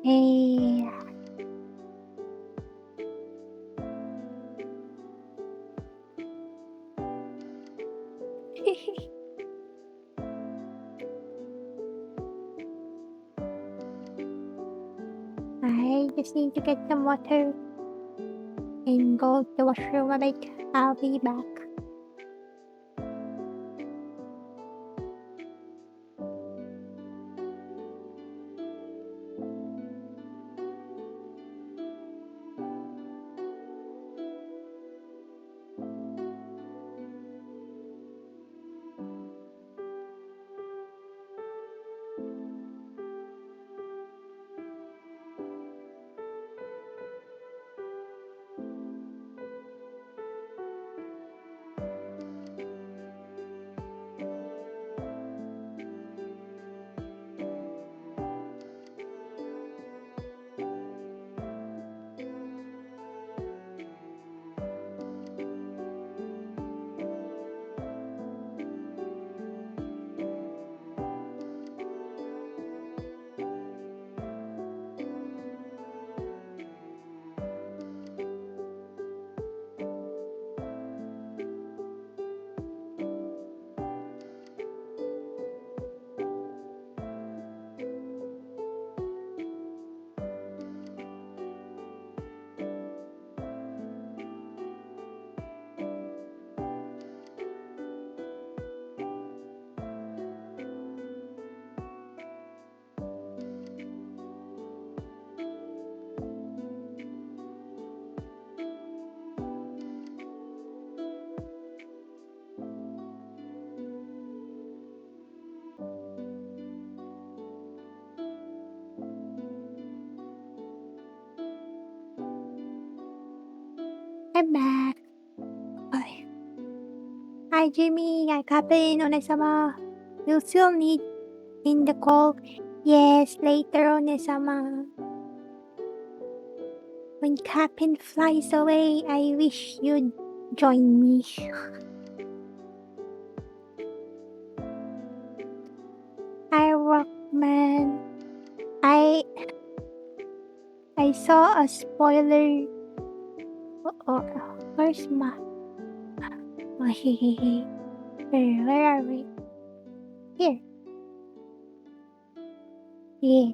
Hey. I just need to get some water and go to the washroom a bit. I'll be back. I'm back. Okay. Hi, Jimmy. Hi, Kapen. Onesama. You'll still need in the call. Yes, later, Onesama. When Kapen flies away, I wish you'd join me. Hi, Rockman. I saw a spoiler. Oh, where's my? Oh, hehehe. Where are we? Here. Yeah.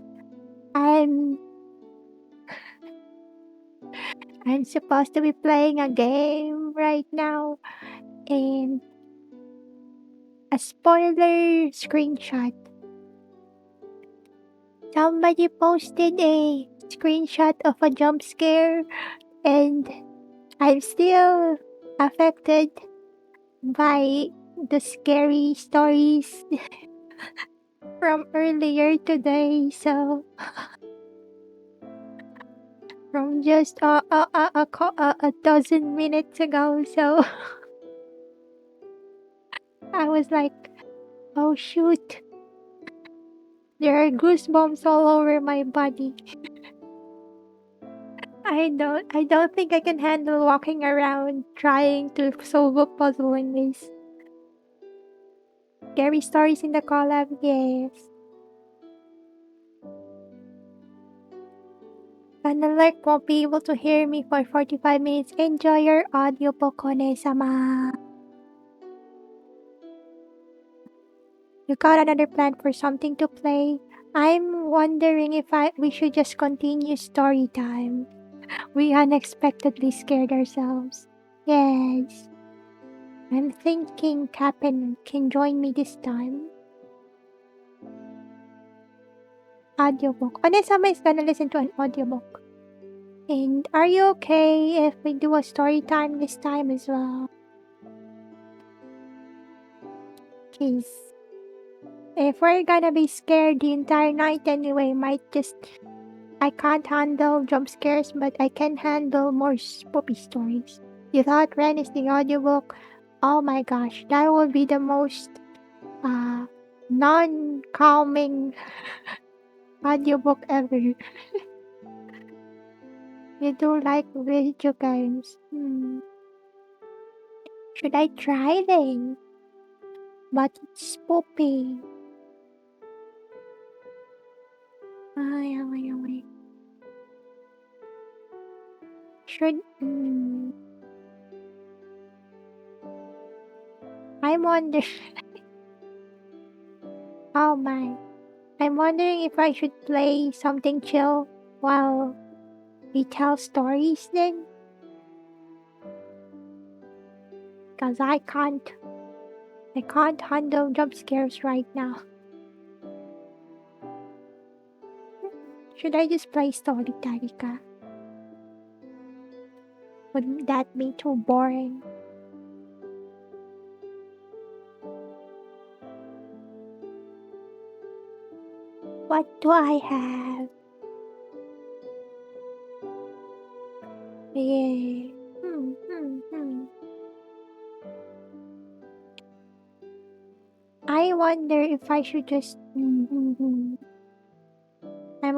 I'm supposed to be playing a game right now, and a spoiler screenshot. Somebody posted a screenshot of a jump scare, and I'm still affected by the scary stories from earlier today. So from just a dozen minutes ago. So I was like, oh shoot, there are goosebumps all over my body. I don't think I can handle walking around trying to solve a puzzle in this. Scary stories in the collab, yes. Panalek won't be able to hear me for 45 minutes. Enjoy your audiobook, One-sama. You got another plan for something to play? I'm wondering if we should just continue story time. We unexpectedly scared ourselves. Yes. I'm thinking Kapen can join me this time. Audiobook. Onesama is gonna listen to an audiobook. And are you okay if we do a story time this time as well? Cause if we're gonna be scared the entire night anyway, I can't handle jump scares, but I can handle more spoopy stories. You thought Wren is the audiobook? Oh my gosh, that would be the most non-calming audiobook ever. You do like video games. Should I try then? But it's spoopy. Ay. wonder. Oh my. I'm wondering if I should play something chill while we tell stories then. Cause I can't handle jump scares right now. Should I just play story, Tarika? Wouldn't that be too boring? What do I have? Yeah. I wonder if I should just. I'm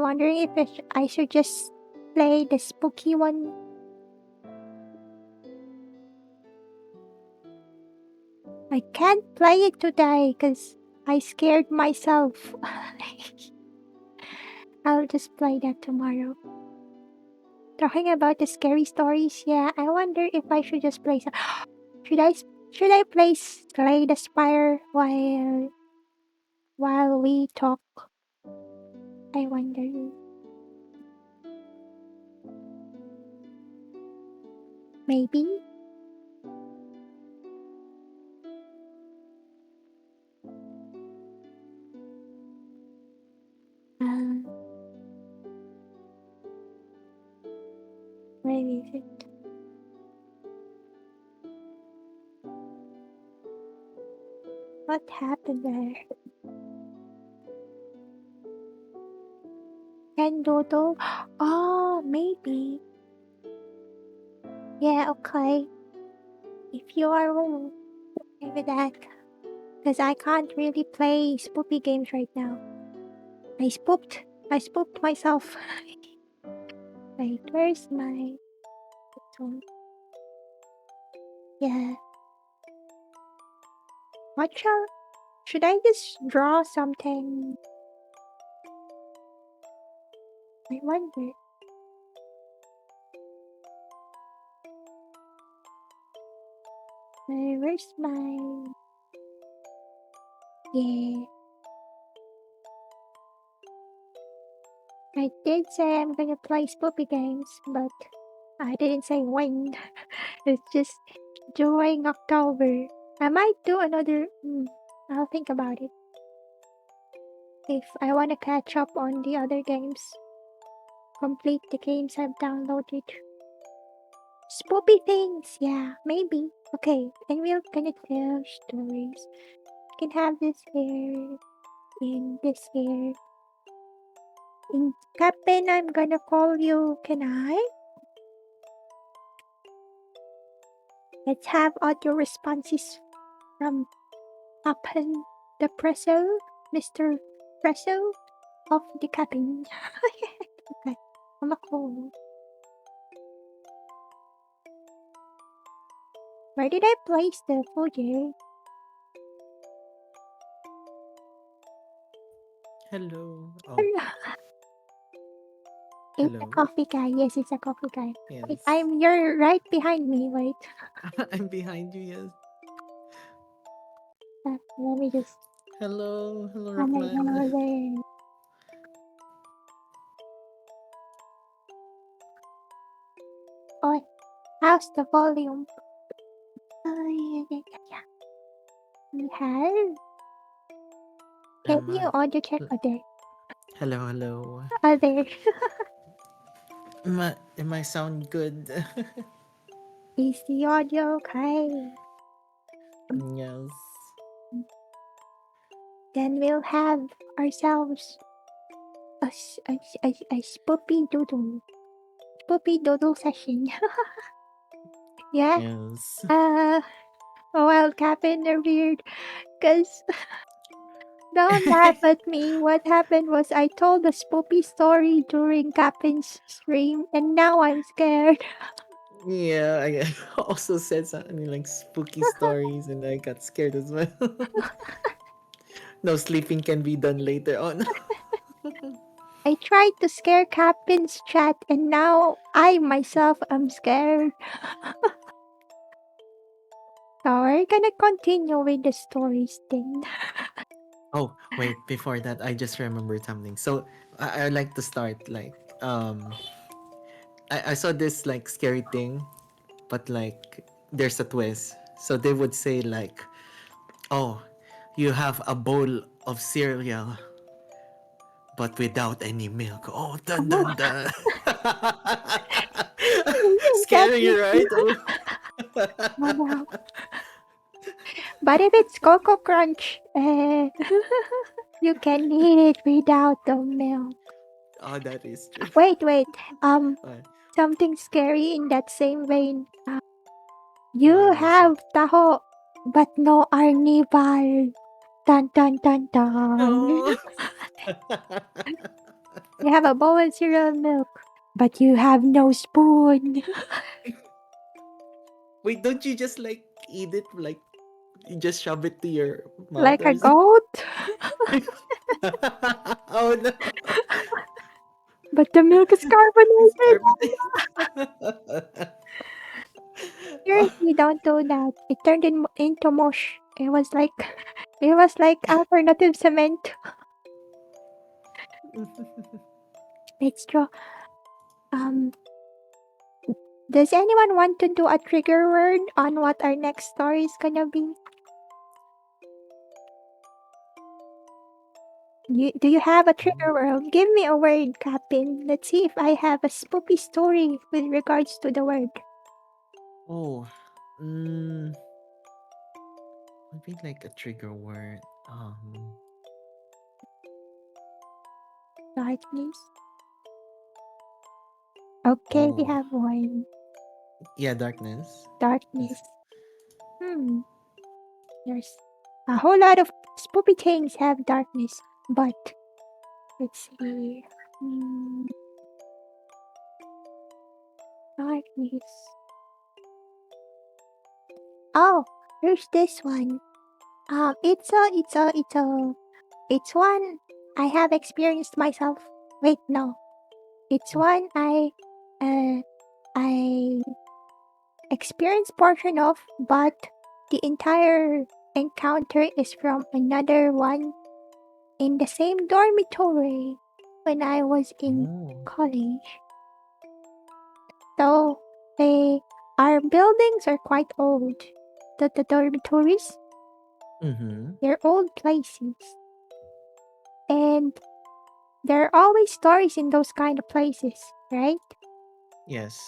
wondering if I should just play the spooky one. I can't play it today because I scared myself. I'll just play that tomorrow. Talking about the scary stories, yeah, I wonder if I should just play some. Should I play Slay the Spire while we talk? I wonder. Maybe? Uh, where is it? What happened there? Can Dodo? Oh, maybe. Yeah, okay. If you are willing, maybe that. Because I can't really play spoopy games right now. I spooked myself. Wait, where's my phone? Yeah. Should I just draw something? I wonder. Where's my... Yeah. I did say I'm gonna play spoopy games, but I didn't say when. It's just during October. I might do another... I'll think about it. If I wanna catch up on the other games. Complete the games I've downloaded. Spoopy things, yeah, maybe. Okay, and we're gonna tell stories. Can have this here, in this here. In Kapen, I'm gonna call you, can I? Let's have audio responses from Kapen, the Presso, Mr. Presso of the Kapen. Okay, I'm a call. Where did I place the folder? Hello. Oh, It's a hello. coffee guy. Yes, it's a coffee guy. Wait, Yes. you're right behind me. Wait. I'm behind you, yes. Let me just. Hello. Hello, Oh my Rockman. god. Oh, how's the volume? Oh, yeah. We have. Can Um, you audio check? l- Oh, there. hello, hello. Oh, there. Am I sound good? Is the audio okay? Yes. Then we'll have ourselves a spoopy doodle session. Yeah. Yes. Well, Captain, they're weird. Cause don't laugh at me. What happened was I told a spoopy story during Captain's stream, and now I'm scared. Yeah, I also said something like spooky stories and I got scared as well. No sleeping can be done later on. I tried to scare Captain's chat, and now I myself am scared. So we're gonna continue with the stories then. Oh, wait, before that, I just remembered something. So I like to start like I saw this like scary thing, but like there's a twist. So they would say like, "Oh, you have a bowl of cereal, but without any milk." Oh, dun Oh, dun dun. that Scary, makes you right? Oh, wow. But if it's Cocoa Crunch, you can eat it without the milk. oh, that is true. Wait. Um, What? something scary in that same vein. What You was it? have taho, but no arnival. Dun dun dun dun. No. You have a bowl of cereal milk, but you have no spoon. Wait, don't you just like eat it like you just shove it to your mouth Like a or something? goat, Oh no. but the milk is It's carbonated. carbonated. Oh. Seriously, don't do that. It turned into mush. It was like alternative cement. It's true. Um, does anyone want to do a trigger word on what our next story is gonna be? Do you have a trigger word? Give me a word, Kapen. Let's see if I have a spooky story with regards to the word. Oh. Mm, maybe like a trigger word. Darkness. Okay, we Oh. have one. Yeah, darkness. Is- Darkness. Hmm. There's a whole lot of spooky things have darkness, but let's see. Hmm, darkness. Oh, there's this one. It's one I have experienced myself. Wait, no. It's one uh, I experienced portion of, but the entire encounter is from another one in the same dormitory when I was in Oh. college. So our buildings are quite old. The dormitories, Mm-hmm. they're old places. And there are always stories in those kind of places, right? Yes.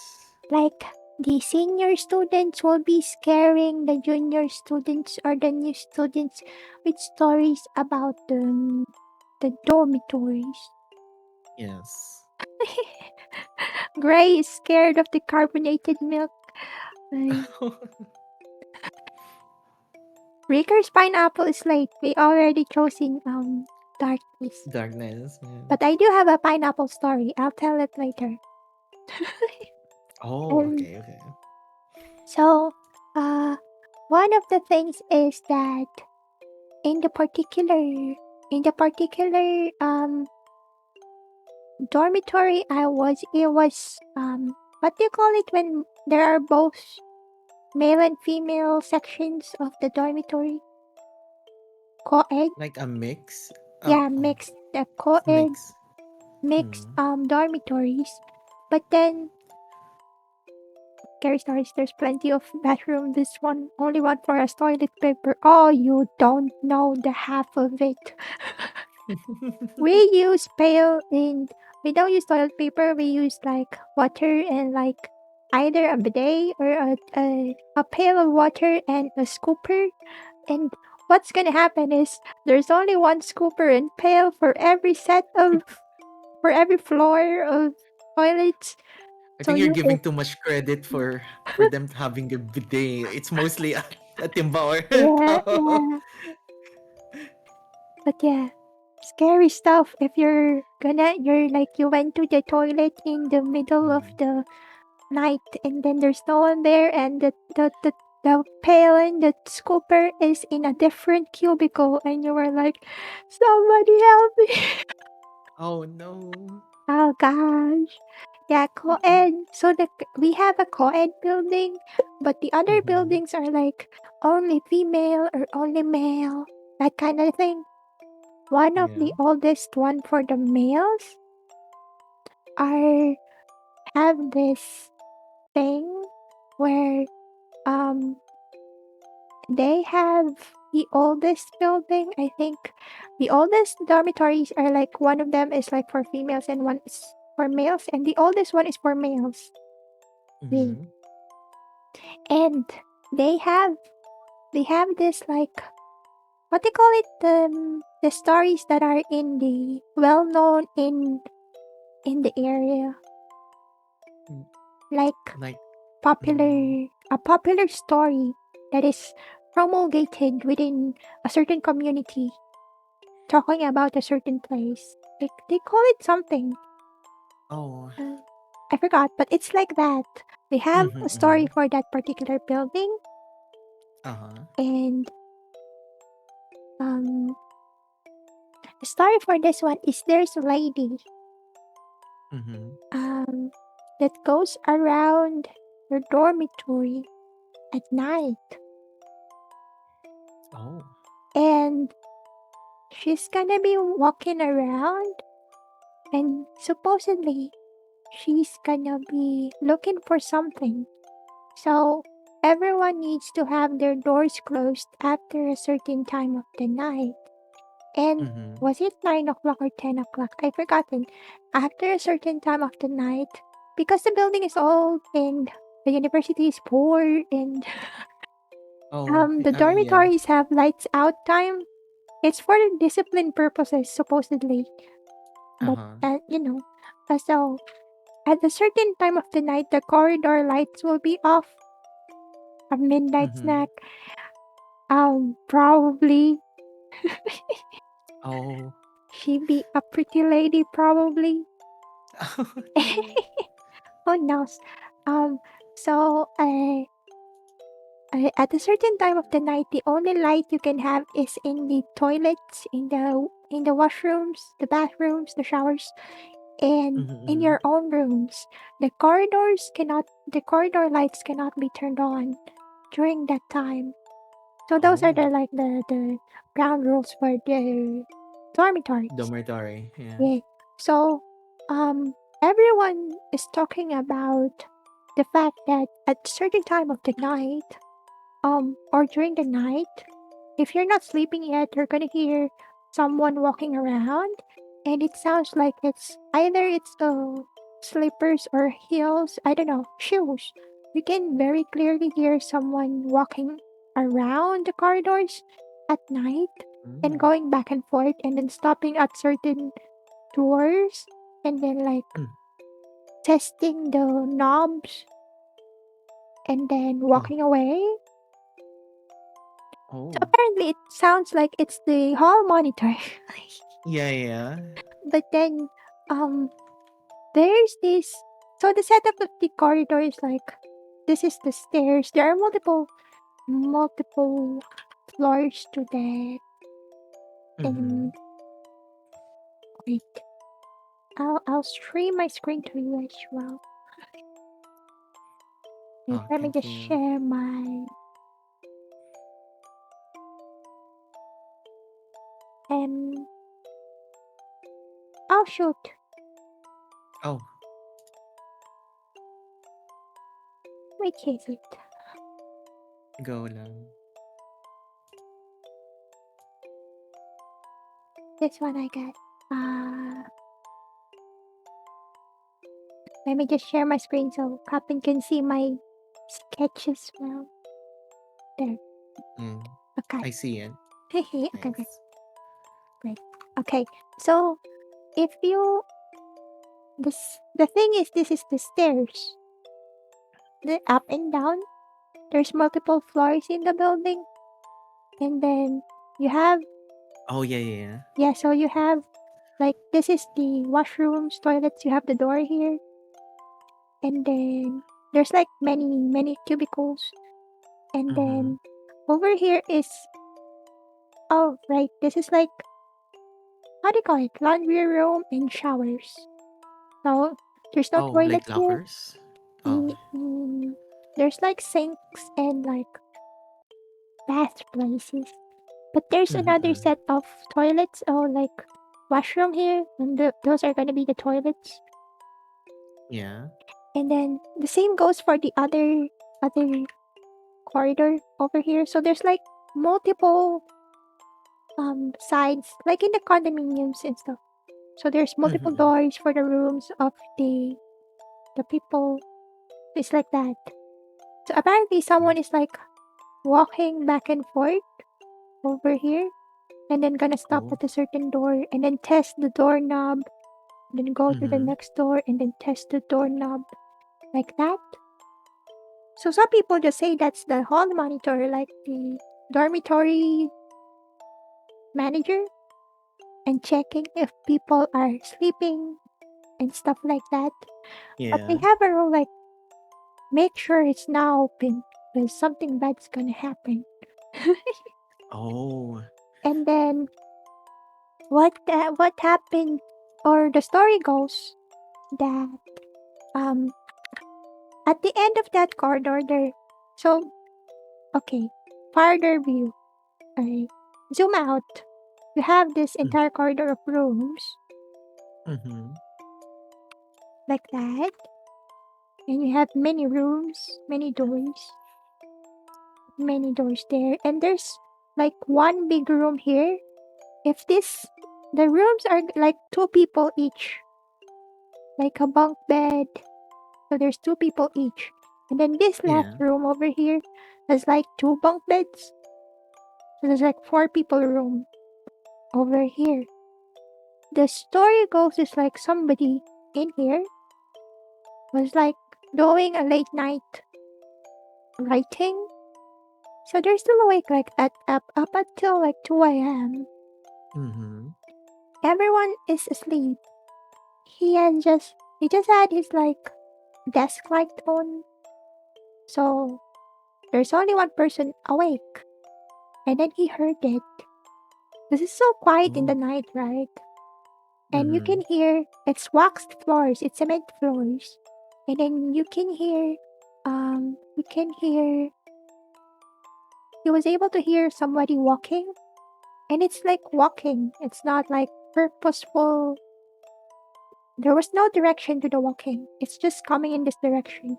Like the senior students will be scaring the junior students or the new students with stories about the dormitories. Yes. Gray is scared of the carbonated milk. Uh, Ricker's pineapple is late. We already chosen darkness. Darkness. Yeah. But I do have a pineapple story. I'll tell it later. Oh, Um, okay, okay. so one of the things is that in the particular dormitory I was, it was what do you call it when there are both male and female sections of the dormitory? Co-ed? Like a mix. Yeah, mixed, the co-ed Mix. mixed Hmm. dormitories. But then scary stories, there's plenty of bathroom. This one only one for us toilet paper. Oh, you don't know the half of it. We use pail and we don't use toilet paper. We use like water and like either a bidet or a pail of water and a scooper. And what's gonna happen is there's only one scooper and pail for every for every floor of toilets. I So think you're you giving too much credit for them having a bidet. It's mostly a timba or a yeah, towel. yeah. But yeah, scary stuff if you're like you went to the toilet in the middle of Hmm. the night and then there's no one there and the pail and the scooper is in a different cubicle and you were like, somebody help me. Oh no. Oh gosh. Yeah, co-ed. So we have a co-ed building, but the other Mm-hmm. buildings are like only female or only male, that kind of thing. One of Yeah. the oldest one for the males are have this thing where um they have the oldest building. I think the oldest dormitories are like one of them is like for females and one is for males, and the oldest one is for males. Yeah. Mm-hmm. And they have this like what they call it, the stories that are in the well known in the area, Mm, like like, mm, a popular story that is promulgated within a certain community talking about a certain place. Like they call it something. oh, Uh, I forgot, but it's like that. They have mm-hmm, a mm-hmm. story for that particular building, Uh-huh. and um, the story for this one is there's a lady Mm-hmm. um that goes around your dormitory at night, Oh. and she's gonna be walking around, and supposedly she's gonna be looking for something. So everyone needs to have their doors closed after a certain time of the night. And Mm-hmm. was it 9 o'clock or 10 o'clock? I've forgotten. After a certain time of the night, because the building is old and the university is poor, and Oh, the yeah. dormitories have lights out time. It's for discipline purposes, supposedly. But, Uh-huh. so at a certain time of the night, the corridor lights will be off. A midnight Mm-hmm. snack. Probably Oh. she be a pretty lady, probably. Yeah. Who knows? Um, so at a certain time of the night, the only light you can have is in the toilets, in the washrooms, the bathrooms, the showers, and Mm-hmm, in mm-hmm. your own rooms. The corridor lights cannot be turned on during that time. So those are Oh. the ground rules for the dormitories. Dormitory. Yeah. Yeah. So, everyone is talking about the fact that at certain time of the night, or during the night, if you're not sleeping yet, you're gonna hear someone walking around, and it sounds like it's slippers or heels. I don't know, shoes. You can very clearly hear someone walking around the corridors at night and Mm. going back and forth, and then stopping at certain doors, and then like Mm. testing the knobs and then Oh. walking away. So Oh. apparently it sounds like it's the hall monitor. Yeah, yeah. But then um there's this, so the setup of the corridor is like this is the stairs. There are multiple floors to that. Mm-hmm. And wait, I'll stream my screen to you as well. Wait, Oh, let me thank just you. share my um oh shoot. Oh, Which is it? go lang. This one I got. Let me just share my screen so Kapen can see my sketch as well. There. Mm. Okay. I see it. Okay, great. Nice. Great. Okay. So if you the thing is this is the stairs. The up and down. There's multiple floors in the building. And then you have Oh, yeah, yeah, yeah. so you have like this is the washrooms, toilets, you have the door here. And then there's like many cubicles. And Mm-hmm. then over here is, oh right, this is like, how do you call it? Laundry room and showers. So There's no Oh, like toilets here. lockers? Oh. Mm, mm, there's like sinks and like bath places. But there's another Mm-mm. set of toilets or like washroom here, and those are gonna be the toilets. Yeah. And then the same goes for the other corridor over here. So there's like multiple sides, like in the condominiums and stuff. So there's multiple Mm-hmm. doors for the rooms of the people. It's like that. So apparently someone is like walking back and forth over here and then gonna stop Oh. at a certain door and then test the doorknob, then go to the Mm-hmm. next door and then test the doorknob like that. So some people just say that's the hall monitor, like the dormitory manager, and checking if people are sleeping and stuff like that. But they Yeah. have a rule like make sure it's not open because something bad's gonna happen. Oh. And then what happened, or the story goes that um at the end of that corridor there, so okay, farther view, I zoom out. You have this Mm. entire corridor of rooms Mm-hmm. like that, and you have many doors there, and there's like one big room here. If this, the rooms are like two people each, like a bunk bed. So there's two people each. And then this last Yeah. room over here has like two bunk beds. So there's like four people room over here. The story goes is like somebody in here was like doing a late night writing. So they're still awake like up until like 2 a.m. Mm-hmm. Everyone is asleep. He just had his like desk light on. So there's only one person awake. And then he heard it. This is so quiet in Oh. the night, right? And you Mm-hmm. can hear it's waxed floors, it's cement floors. And then you can hear he was able to hear somebody walking. And it's like walking. It's not like purposeful. There was no direction to the walking. It's just coming in this direction.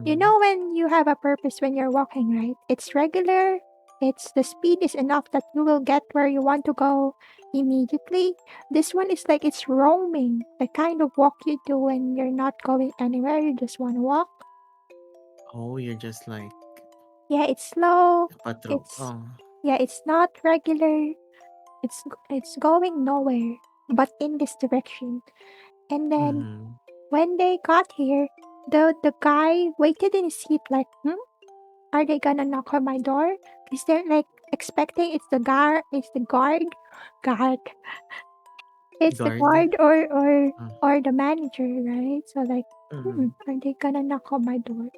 You Mm-hmm. know when you have a purpose when you're walking, right? It's regular. It's the speed is enough that you will get where you want to go immediately. This one is like it's roaming. The kind of walk you do when you're not going anywhere, you just want to walk. Oh, you're just like Yeah, it's slow. patrol. It's Oh. yeah, it's not regular. It's going nowhere but in this direction. And then Mm-hmm. when they got here, the guy waited in his seat like, are they gonna knock on my door? Is they're like expecting it's the guard, it's the Guard. guard or Oh. or the manager, right? So like, Mm-hmm. are they gonna knock on my door?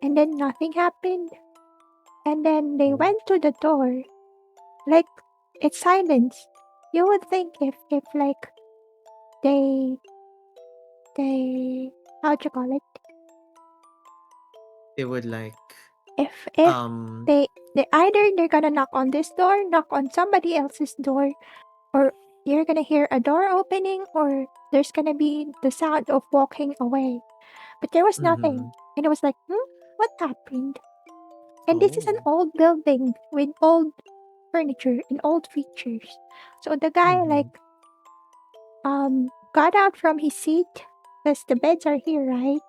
And then nothing happened. And then they Oh. went to the door, like it's silence. You would think if like they how'd you call it? They would like If um they either they're gonna knock on this door, knock on somebody else's door, or you're gonna hear a door opening, or there's gonna be the sound of walking away. But there was nothing. mm-hmm. And it was like, what happened? And this is an Oh. old building with old furniture and old features. So the guy like Mm-hmm. got out from his seat because the beds are here, right?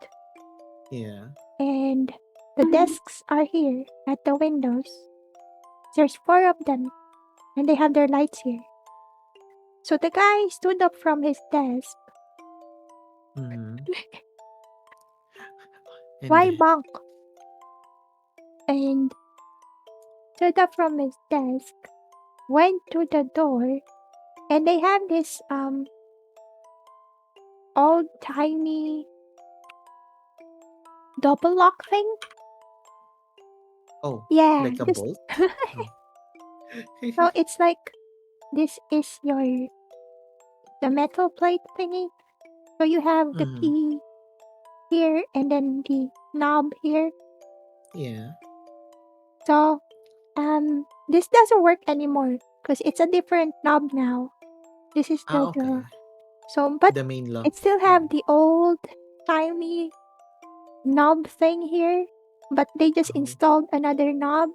Yeah. And the desks are here at the windows. There's four of them and they have their lights here. So the guy stood up from his desk. Mm-hmm. And Why bunk? And stood up from his desk, went to the door, and they have this old timey double lock thing. oh, Yeah, like a just bolt? Oh. so it's like this is your the metal plate thingy, So you have the Mm-hmm. key here and then the knob here. Yeah. So this doesn't work anymore because it's a different knob now. This is Ah, the okay. so but The main lock. it still have the old timey knob thing here, but they just Oh. installed another knob.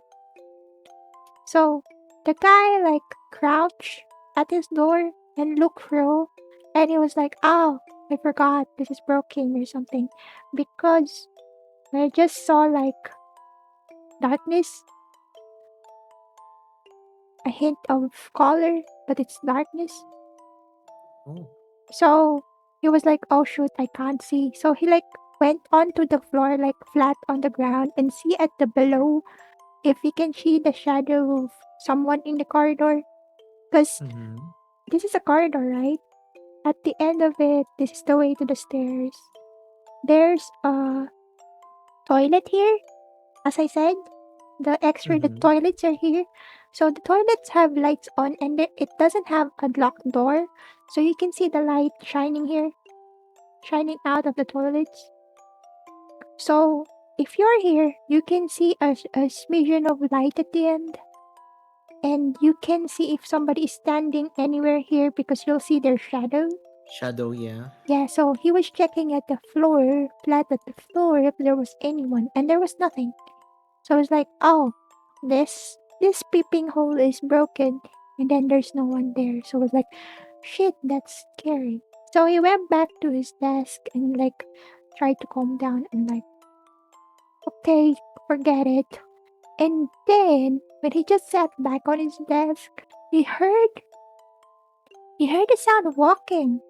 So the guy like crouched at his door and looked through, and he was like, "Oh, I forgot this is broken or something," because I just saw like darkness, a hint of color, but it's darkness. Oh. So he was like, "Oh shoot, I can't see." So he like went onto the floor, like flat on the ground, and see at the below if he can see the shadow of someone in the corridor. Because Mm-hmm. this is a corridor, right? At the end of it, this is the way to the stairs. There's a toilet here, as I said. The Mm-hmm. toilets are here. So the toilets have lights on and it doesn't have a locked door. So you can see the light shining here, shining out of the toilets. So if you're here, you can see a smidgen of light at the end. And you can see if somebody is standing anywhere here because you'll see their shadow. Shadow, yeah. Yeah, so he was checking at the floor, flat at the floor, if there was anyone, and there was nothing. So I was like, oh, this peeping hole is broken, and then there's no one there. So I was like, shit, that's scary. So he went back to his desk and like tried to calm down and like, okay, forget it. And then when he just sat back on his desk, he heard the sound of walking.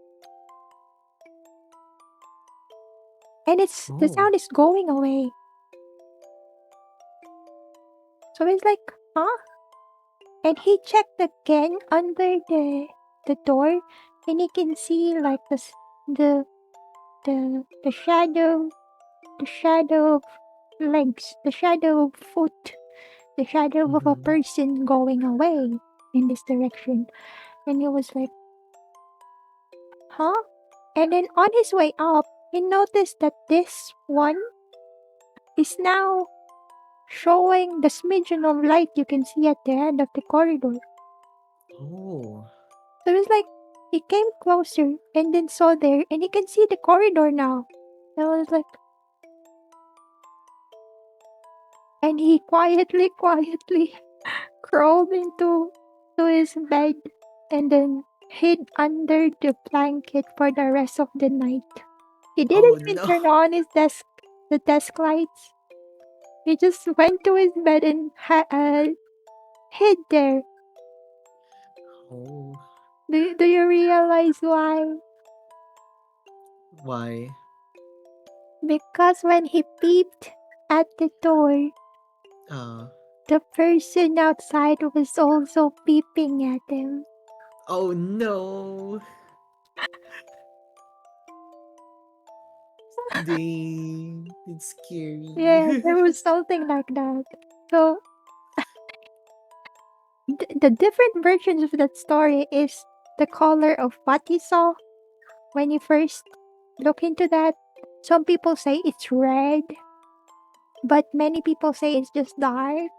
And the Oh. sound is going away. So he's like, huh? And he checked again under the door, and he can see like the the shadow, the shadow of legs, the shadow of foot, the shadow of a Mm-hmm. person going away in this direction. And he was like, huh? And then on his way up, he noticed that this one is now showing the smidgen of light you can see at the end of the corridor. Oh. So it was like he came closer and then saw there, and he can see the corridor now. And I was like, and he quietly crawled into to his bed and then hid under the blanket for the rest of the night. He didn't Oh even no. turn on the desk lights. He just went to his bed and hid there. Oh. Do you realize why? Why? Because when he peeped at the door, Uh. the person outside was also peeping at him. Oh no. Dang. It's Yeah, scary. there was something like that. So the different versions of that story is the color of what he saw when you first look into that. Some people say it's red, but many people say it's just dark.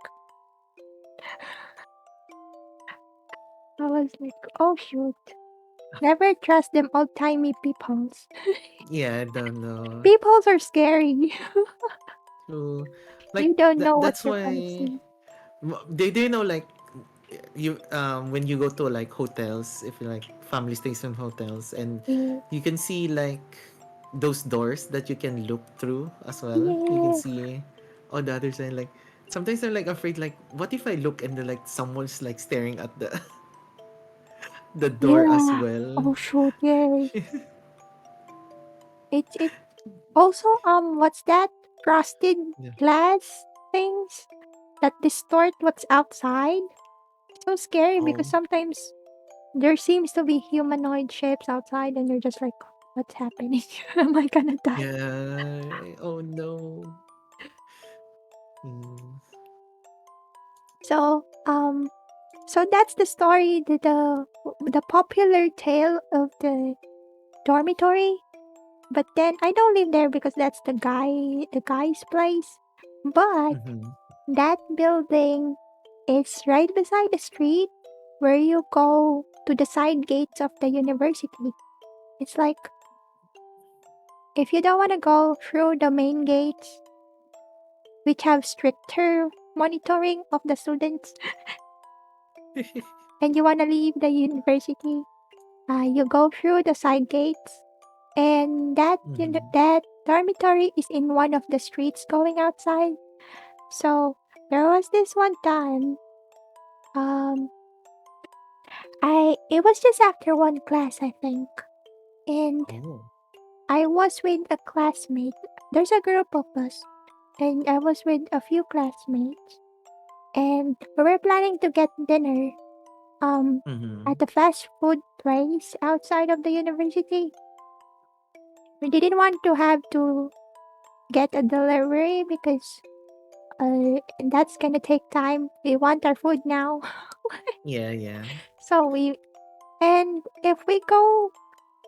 I was like, oh shoot. Never trust them old timey peepholes. Yeah, I don't know. Peepholes are scary. So, like You don't know what that's you're gonna why see. they know like you when you go to like hotels, if you like family stays in hotels, and Yeah. you can see like those doors that you can look through as well. You can Yeah. see on the other side, like sometimes I'm like afraid, like what if I look and then like someone's like staring at the the door as Yeah. well. Oh shoot, yeah. It also what's that? Frosted Yeah. glass things that distort what's outside. So scary because Oh. sometimes there seems to be humanoid shapes outside and you're just like, what's happening? Am I gonna die? Yeah. Oh no. Mm. So so that's the story, the popular tale of the dormitory. But then I don't live there because that's the guy's place. But Mm-hmm. that building is right beside the street where you go to the side gates of the university. It's like if you don't want to go through the main gates, which have stricter monitoring of the students, and you want to leave the university, you go through the side gates, and Mm-hmm. that dormitory is in one of the streets going outside. So there was this one time, um, it was just after one class, I think, and Oh. I was with a classmate. There's a group of us, and I was with a few classmates, and we were planning to get dinner, Mm-hmm. at a fast food place outside of the university. We didn't want to have to get a delivery because that's gonna take time. We want our food now. Yeah, yeah. So and if we go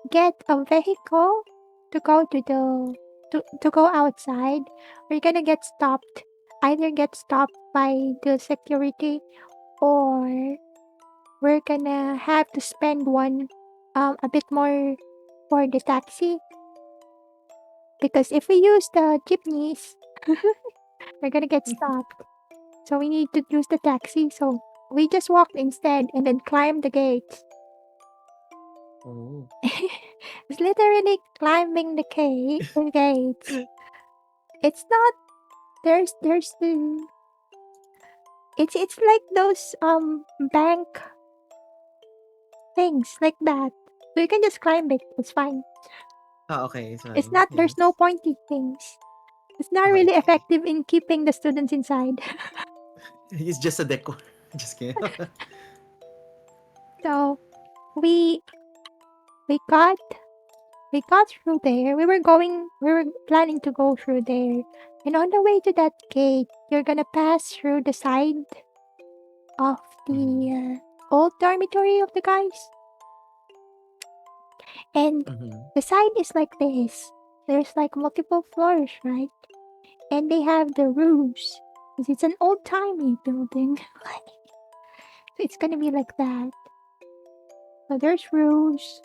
get a vehicle to go to go outside, we're gonna get stopped. Either get stopped by the security, or we're gonna have to spend a bit more for the taxi, because if we use the jeepneys, we're gonna get stopped. So we need to use the taxi. So we just walked instead and then climbed the gates. Oh. It's literally climbing the gates. It's not there's the it's like those bank things like that. So you can just climb it. It's fine. Ah, okay, it's It's fine. not there's no Yes. pointy things. It's not really Okay. effective in keeping the students inside. It's just a decor. Just kidding. So we we got we got through there. We were planning to go through there. And on the way to that gate, you're gonna pass through the side of Mm-hmm. the old dormitory of the guys. And Mm-hmm. the side is like this. There's like multiple floors, right? And they have the roofs. 'Cause it's an old timey building. So it's gonna be like that. So there's roofs,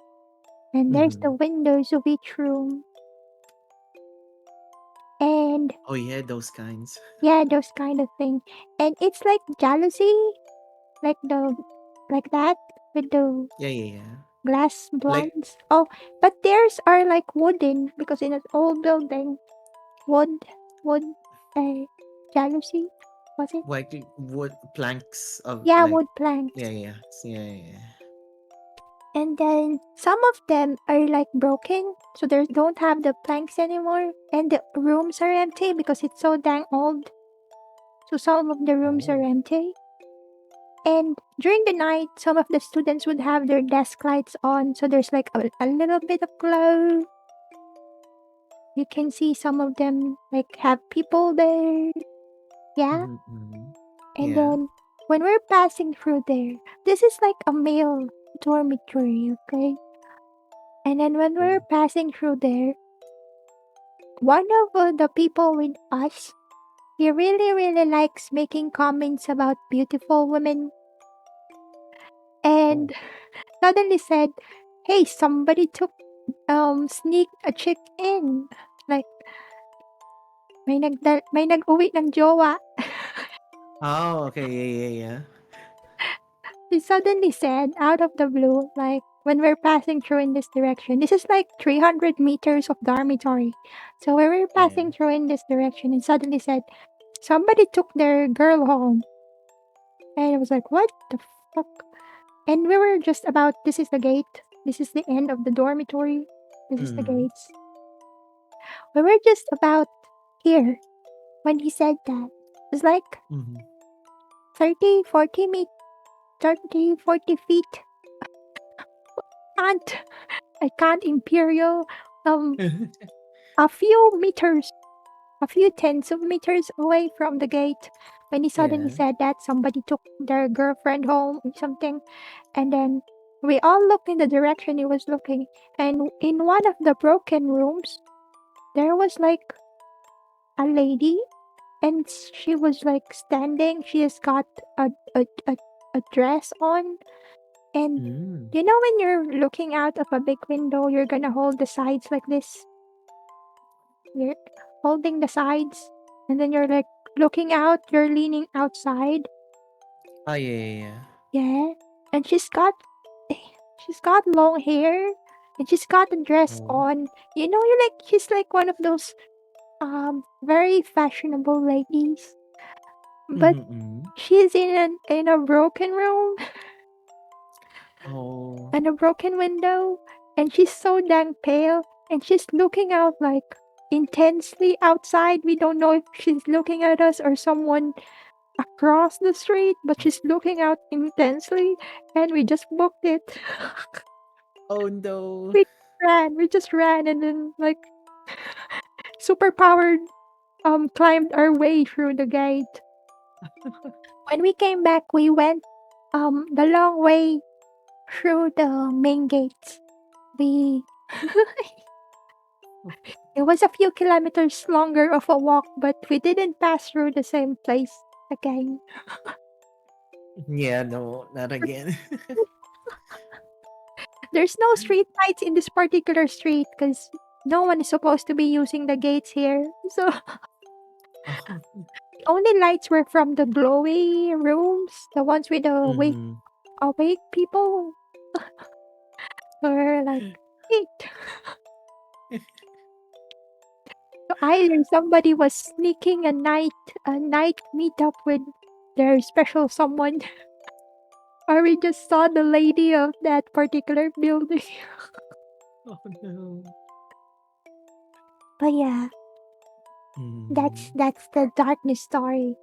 and there's the Mm-hmm. windows of each room. And Oh yeah, those kinds. yeah, those kind of thing. And it's like jealousy, like like that with the Yeah, yeah, yeah. glass Like blinds. Oh, but theirs are like wooden because in an old building, wood, wood, uh, jealousy, was it? wood planks of Yeah, like wood planks. yeah, yeah, yeah, yeah, yeah. And then some of them are like broken, so they don't have the planks anymore, and the rooms are empty because it's so dang old. So some of the rooms are Oh. empty. And during the night, some of the students would have their desk lights on, so there's like a little bit of glow. You can see some of them like have people there. Yeah. Mm-hmm, mm-hmm. And Yeah. then when we're passing through there, this is like a male dormitory, okay? And then when we're Oh. passing through there, one of the people with us, he really, really likes making comments about beautiful women, Oh. and suddenly said, "Hey, somebody took sneaked a chick in." Like may nag-uwi ng jowa. Oh, okay, yeah, yeah, yeah. He suddenly said out of the blue, like when we're passing through in this direction. This is like 300 meters of dormitory. So when we're Yeah. passing through in this direction, and suddenly said, "Somebody took their girl home." And I was like, "What the fuck?" And we were just about, this is the gate. This is the end of the dormitory. This is the Mm-hmm. gates. We were just about here when he said that. It was like Mm-hmm. 30, 40 meet 30, 40 feet. Can't I can't Imperial a few meters, a few tens of meters away from the gate. When he suddenly Yeah. said that somebody took their girlfriend home or something, and then We all looked in the direction he was looking, and in one of the broken rooms, there was like a lady, and she was like standing. She has got a dress on, and Mm. you know when you're looking out of a big window, you're gonna hold the sides like this. You're holding the sides, and then you're like looking out. You're leaning outside. Oh, yeah. Yeah, and she's got long hair, and she's got a dress Oh. on. You know, she's like one of those very fashionable ladies, but Mm-hmm. she's in a broken room Oh. and a broken window, and she's so dang pale, and she's looking out like intensely outside. We don't know if she's looking at us or someone across the street, but she's looking out intensely, and we just booked it. Oh, no. We just ran and then like super powered climbed our way through the gate. When we came back, we went the long way through the main gates. We It was a few kilometers longer of a walk, but we didn't pass through the same place again. Yeah, no, not again. There's no street lights in this particular street because no one is supposed to be using the gates here. So Oh. the only lights were from the glowy rooms, the ones with the Mm-hmm. awake people. Were like, hey. So either somebody was sneaking a night meetup with their special someone, or we just saw the lady of that particular building. Oh, no. But yeah, that's Mm. that's the darkness story.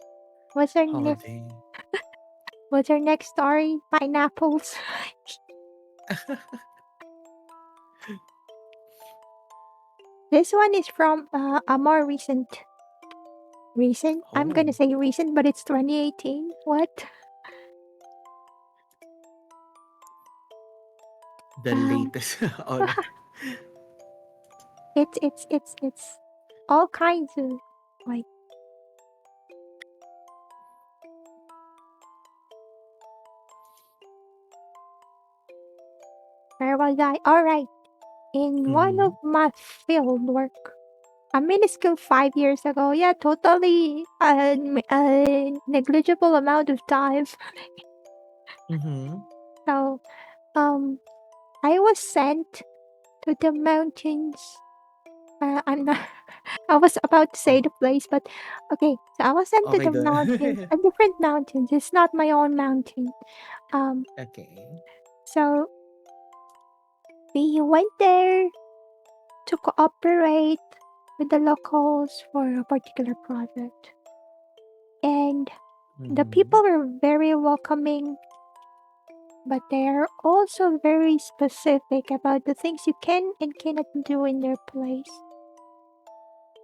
What's our next? Holiday. What's our next story? Pineapples. This one is from a more recent. I'm Oh, gonna say recent, but it's 2018. What? the Um, latest honor. it's all kinds of like. Where was I? All right. In one Mm-hmm. of my field work, a minuscule 5 years ago. Yeah, totally a negligible amount of time. Mm-hmm. So, um, I was sent to the mountains. I'm not. I was about to say Oh, the place, but okay. So I was sent to okay, the good. mountains, a different mountains. It's not my own mountain. Um, Okay. so we went there to cooperate with the locals for a particular project, and the Mm-hmm. people were very welcoming, but they are also very specific about the things you can and cannot do in their place.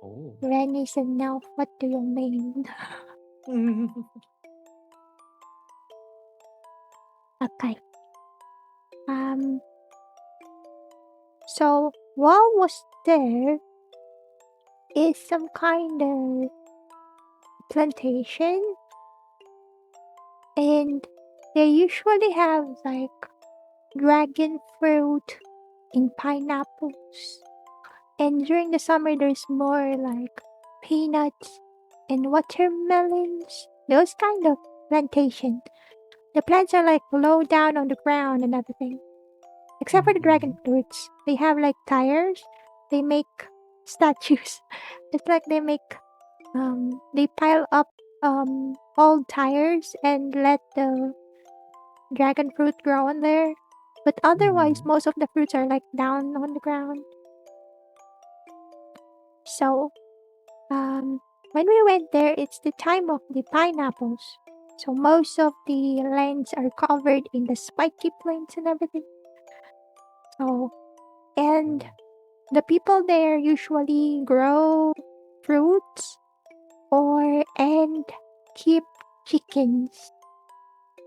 Oh. Rennie said, "No, what do you mean?" Okay. Um. So what was there is some kind of plantation, and they usually have like dragon fruit and pineapples. And during the summer, there's more like peanuts and watermelons. Those kind of plantation. The plants are like low down on the ground and everything. Except for the Mm-hmm. dragon fruits. They have like tires. They make statues. It's like they pile up old tires and let the dragon fruit grow on there. But otherwise Mm-hmm. most of the fruits are like down on the ground. So when we went there, it's the time of the pineapples. So most of the lands are covered in the spiky plants and everything. So, and Oh. the people there usually grow fruits or and keep chickens.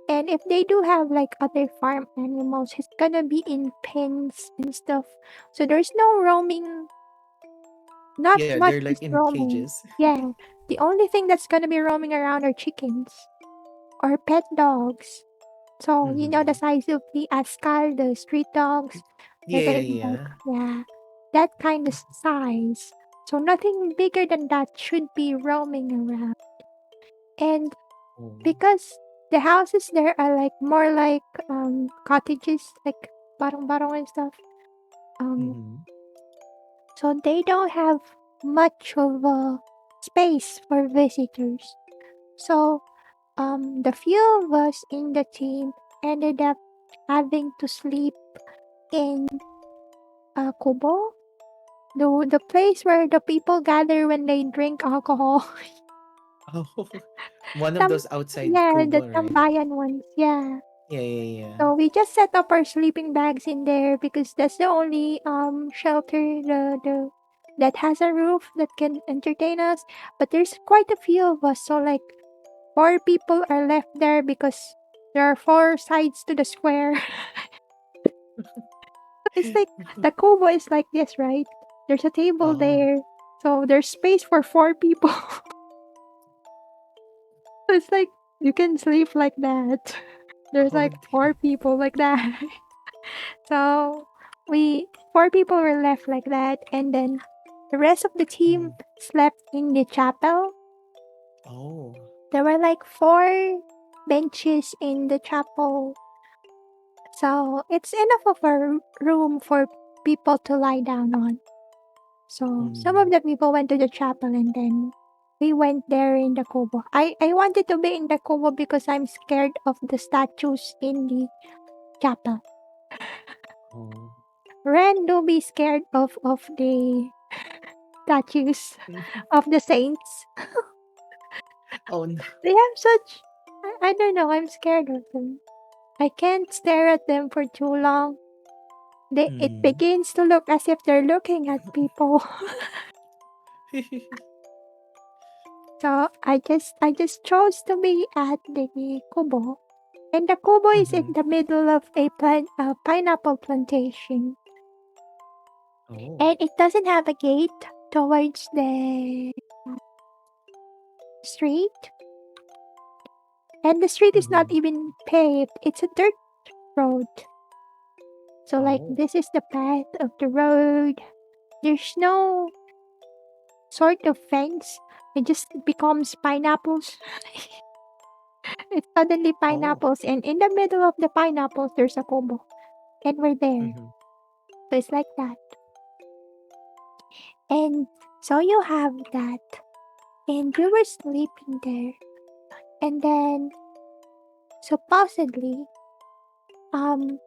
And if they do have like other farm animals, it's gonna be in pens and stuff. So there's no roaming, not Yeah, much they're like is in roaming. cages. Yeah. The only thing that's gonna be roaming around are chickens or pet dogs. So, you know, the Mm-hmm. size of the Askal, the street dogs, they're Yeah, gonna be like, yeah. yeah, that kind of size. So nothing bigger than that should be roaming around. And Oh. because the houses there are like more like cottages, like barong-barong and stuff. Um, Mm-hmm. so they don't have much of a space for visitors. So the few of us in the team ended up having to sleep in Kubo, the place where the people gather when they drink alcohol. Oh, one of Tam those outside yeah, the Kubo, right? tambayan ones, yeah. Yeah, yeah, yeah. So we just set up our sleeping bags in there because that's the only shelter that has a roof that can entertain us. But there's quite a few of us, so like 4 people are left there because there are 4 sides to the square. It's like the Kubo is like this, right? There's a table Oh, there, so there's space for 4 people. So it's like you can sleep like that. There's oh, like four dear. people like that. So we 4 people were left like that, and then the rest of the team Mm. slept in the chapel. Oh. There were like 4 benches in the chapel, so it's enough of a room for people to lie down on. So some of Mm. the people went to the chapel, and then we went there in the Kubo. I wanted to be in the Kubo because I'm scared of the statues in the chapel. Oh. Ren do be scared of the statues of the saints. Oh no. They have such I don't know, I'm scared of them. I can't stare at them for too long. It Mm. begins to look as if they're looking at people. So I just chose to be at the Kubo. And the Kubo is in Mm-hmm. the middle of a pineapple plantation. Oh. And it doesn't have a gate towards the street. And the street is not Mm-hmm. even paved. It's a dirt road. So like Oh. this is the path of the road. There's no sort of fence. It just becomes pineapples. It's suddenly Oh. pineapples, and in the middle of the pineapples there's a Kubo. And we're there. Mm-hmm. So it's like that. And so you have that. And we were sleeping there. And then supposedly, um,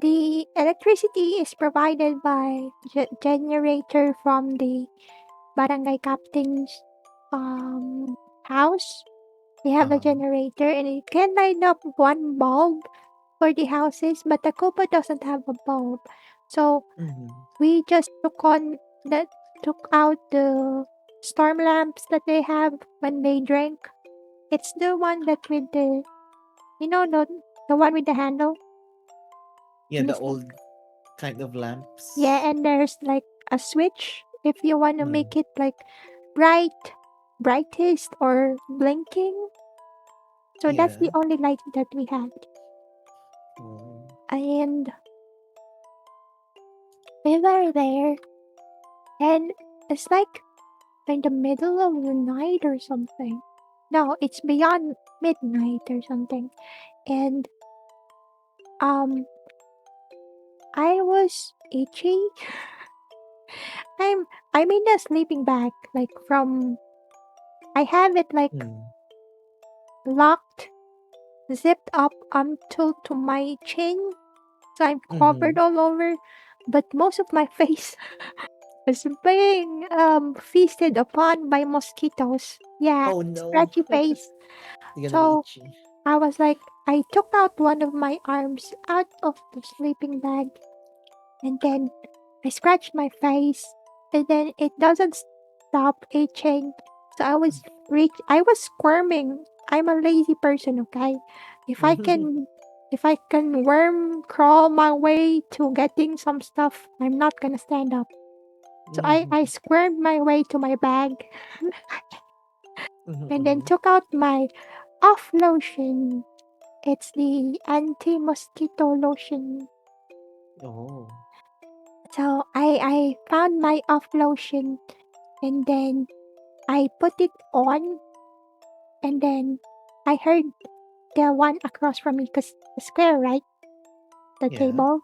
the electricity is provided by generator from the barangay captain's house. They have a Uh-huh. generator and it can light up one bulb for the houses, but the Copa doesn't have a bulb. So Mm-hmm. we just took out the storm lamps that they have when they drink. It's the one that with the the one with the handle. Yeah, And the it's like old kind of lamps. yeah, and there's like a switch if you want to Mm. make it like bright, brightest or blinking. So that's the Yeah. only light that we had. Oh. And we were there, and it's like in the middle of the night or something. No, it's beyond midnight or something. And um, I was itchy. I'm I'm in a sleeping bag, like from I have it like Mm. locked, zipped up until to my chin, so I'm Mm-hmm. covered all over, but most of my face was being feasted upon by mosquitoes. Yeah, Oh no. scratchy face. You're gonna be So itchy. I was like, I took out one of my arms out of the sleeping bag, and then I scratched my face, and then it doesn't stop itching. So I was squirming. I'm a lazy person, okay? If I can if I can worm crawl my way to getting some stuff, I'm not gonna stand up. So I squirmed my way to my bag and then took out my off lotion. It's the anti-mosquito lotion. Oh. So I found my off lotion and then I put it on and then I heard the one across from me because the square, right? The Yeah. table.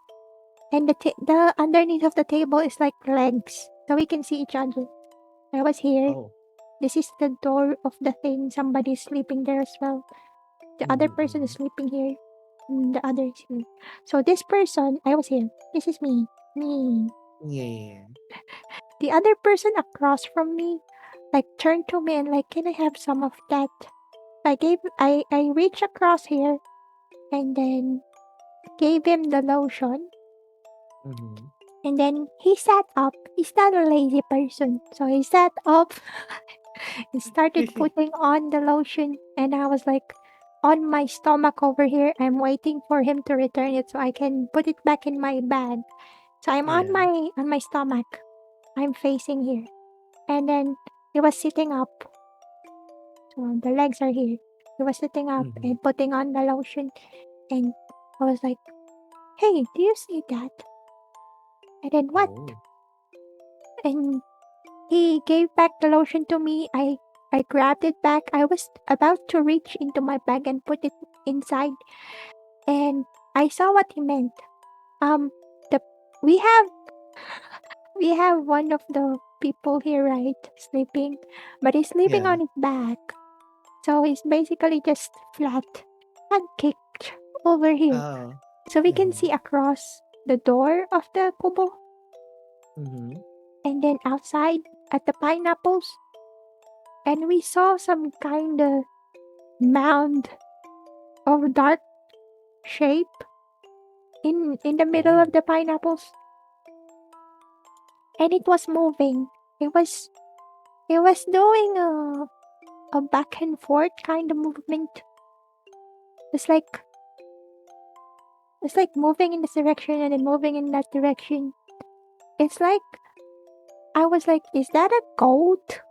And the underneath of the table is like legs. So we can see each other. I was here. Oh. This is the door of the thing. Somebody's sleeping there as well. The other person is sleeping here. And the other is here. So this person, I was here. This is me. Me. Yeah. The other person across from me, like turned to me and like, can I have some of that? I reached across here and then gave him the lotion. Mm-hmm. And then he sat up. He's not a lazy person. So he sat up and started putting on the lotion. And I was like on my stomach over here. I'm waiting for him to return it so I can put it back in my bag. So I'm Yeah. on my stomach. I'm facing here. And then he was sitting up. So the legs are here. He was sitting up and putting on the lotion. And I was like, hey, do you see that? And then what? Oh. And he gave back the lotion to me. I grabbed it back. I was about to reach into my bag and put it inside, and I saw what he meant. The we have we have one of the people here, right, sleeping, but he's sleeping Yeah. on his back, so he's basically just flat, kicked over here, Oh. so we can Mm-hmm. see across the door of the kubo, Mm-hmm. and then outside at the pineapples, and we saw some kind of mound of dark shape in the middle Oh. of the pineapples, and it was moving. It was doing a back and forth kind of movement. It's like it's like moving in this direction and then moving in that direction. It's like I was like, is that a goat?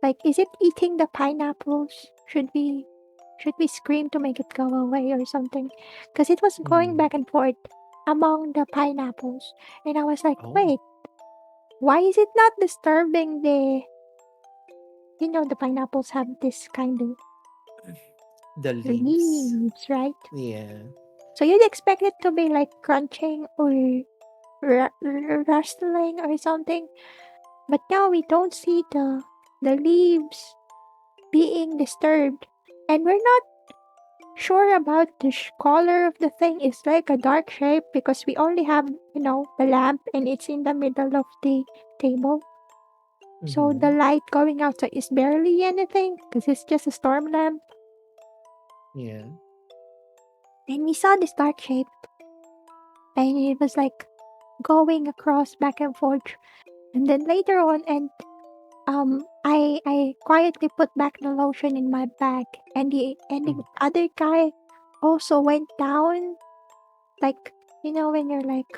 Like, is it eating the pineapples? Should we scream to make it go away or something? Because it was going Mm-hmm. back and forth among the pineapples. And I was like, Oh. wait, why is it not disturbing the pineapples have this kind of The leaves. leaves, right? Yeah. So you'd expect it to be like crunching or rustling or something. But now we don't see the leaves being disturbed. And we're not sure about the color of the thing. It's like a dark shape because we only have, the lamp and it's in the middle of the table. So Mm-hmm. the light going out so is barely anything because it's just a storm lamp. Yeah. And we saw this dark shape and it was like going across back and forth. And then later on and I quietly put back the lotion in my bag and the other guy also went down, like, when you're like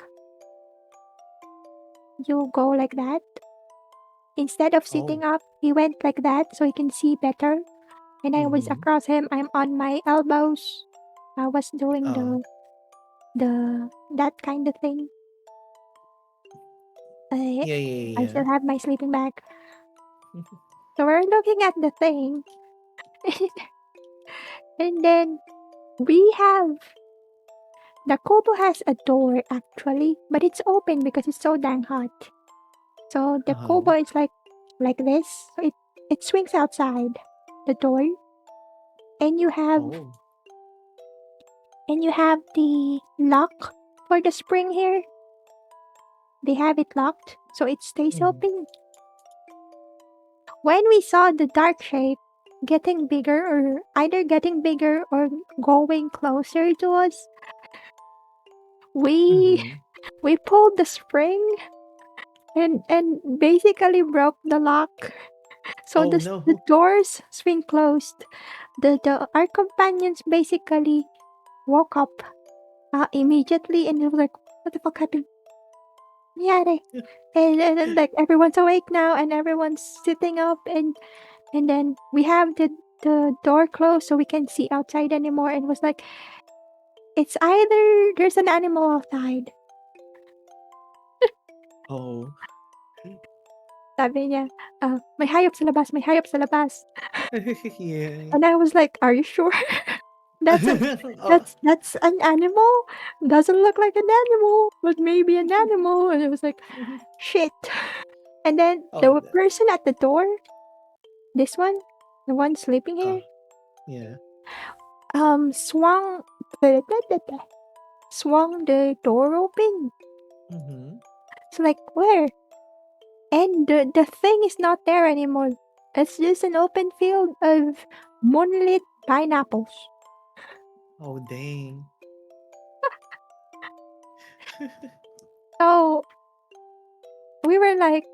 you go like that. Instead of Oh. sitting up, he went like that so he can see better. And I was Mm-hmm. across him. I'm on my elbows. I was doing Oh. the that kind of thing. I Yeah. Yeah. I Yeah. still have my sleeping bag. So we're looking at the thing, and then we have the Kobo has a door actually, but it's open because it's so dang hot. So the Uh-huh. Kobo is like this. So it swings outside the door, and you have Oh. and you have the lock for the spring here. They have it locked, so it stays Mm-hmm. open. When we saw the dark shape getting bigger or either getting bigger or going closer to us, we Mm-hmm. we pulled the spring and basically broke the lock. So Oh the no. doors swing closed. our companions basically woke up immediately, and they were like, "What the fuck happened?" Yeah, and like everyone's awake now, and everyone's sitting up, and then we have the door closed so we can't see outside anymore, and it was like, it's either there's an animal outside. Oh. Sabi niya, may hayop sa labas, may hayop sa labas. Yeah. And I was like, are you sure? That's a Oh. that's an animal? Doesn't look like an animal, but maybe an animal. And it was like, shit. And then Oh. the person at the door, this one, the one sleeping Oh. here, Yeah. swung swung the door open. Mm-hmm. It's like, where? And the thing is not there anymore. It's just an open field of moonlit pineapples. Oh, dang. So we were like,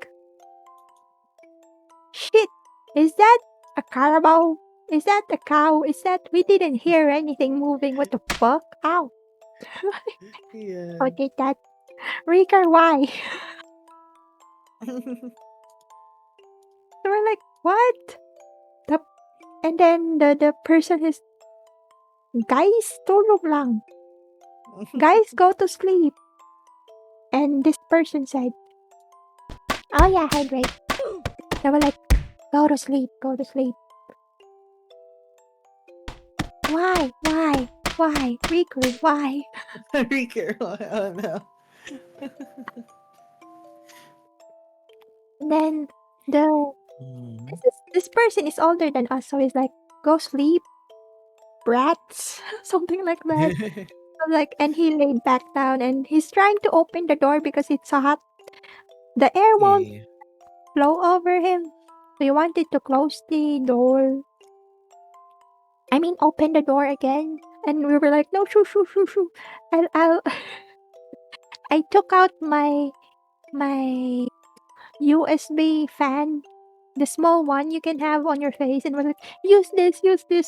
shit, is that a carabao? Is that a cow? Is that, we didn't hear anything moving? What the fuck? Ow. Yeah. How did that? Rika, why? So we're like, what? The, and then the person is, guys, tulog lang. Guys, go to sleep. And this person said, oh yeah, hydrate. They were like, go to sleep, go to sleep. Why? Why? Why? Riku, why? Be careful. Oh, no. And then the Mm. this person is older than us, so he's like, go sleep, brats, something like that. So like, and he laid back down, and he's trying to open the door because it's hot. The air won't Yeah. blow over him. So he wanted to close the door. I mean, open the door again. And we were like, no, shoo, shoo, shoo, shoo. I'll I took out my USB fan, the small one you can have on your face, and was like, use this,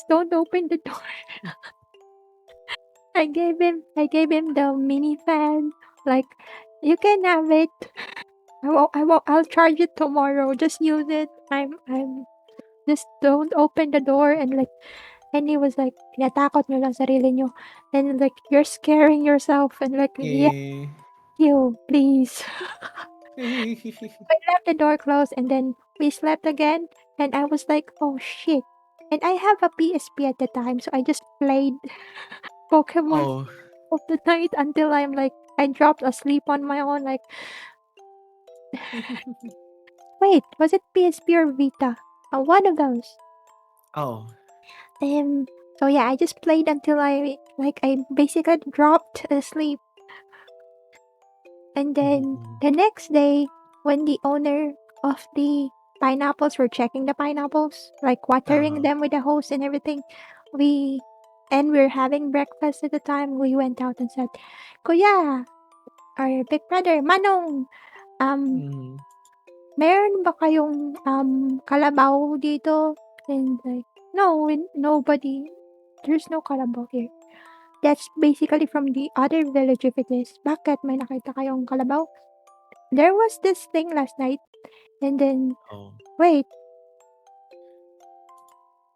don't open the door. I gave him the mini fan. Like, you can have it. I'll charge it tomorrow. Just use it. I'm just don't open the door. And like, and he was like, tinatakot nyo lang sarili nyo. And like, you're scaring yourself. And like, yeah, Yeah. you, please. I left the door closed, and then we slept again, and I was like, oh shit. And I have a PSP at the time, so I just played Pokemon Oh. of the night until I'm like, I dropped asleep on my own. Like, wait, was it PSP or Vita? One of those. Oh. Um, so yeah, I just played until I basically dropped asleep. And then Mm-hmm. the next day, when the owner of the pineapples were checking the pineapples, like watering Uh-huh. them with a hose and everything, we and we were having breakfast at the time, we went out and said, Kuya, our big brother, Manong, um, Mm-hmm. meron ba kayong kalabaw dito? And like, no, nobody. There's no kalabaw here. That's basically from the other village if it is. Bakit may nakita kayong kalabaw? There was this thing last night, and then, Oh. wait,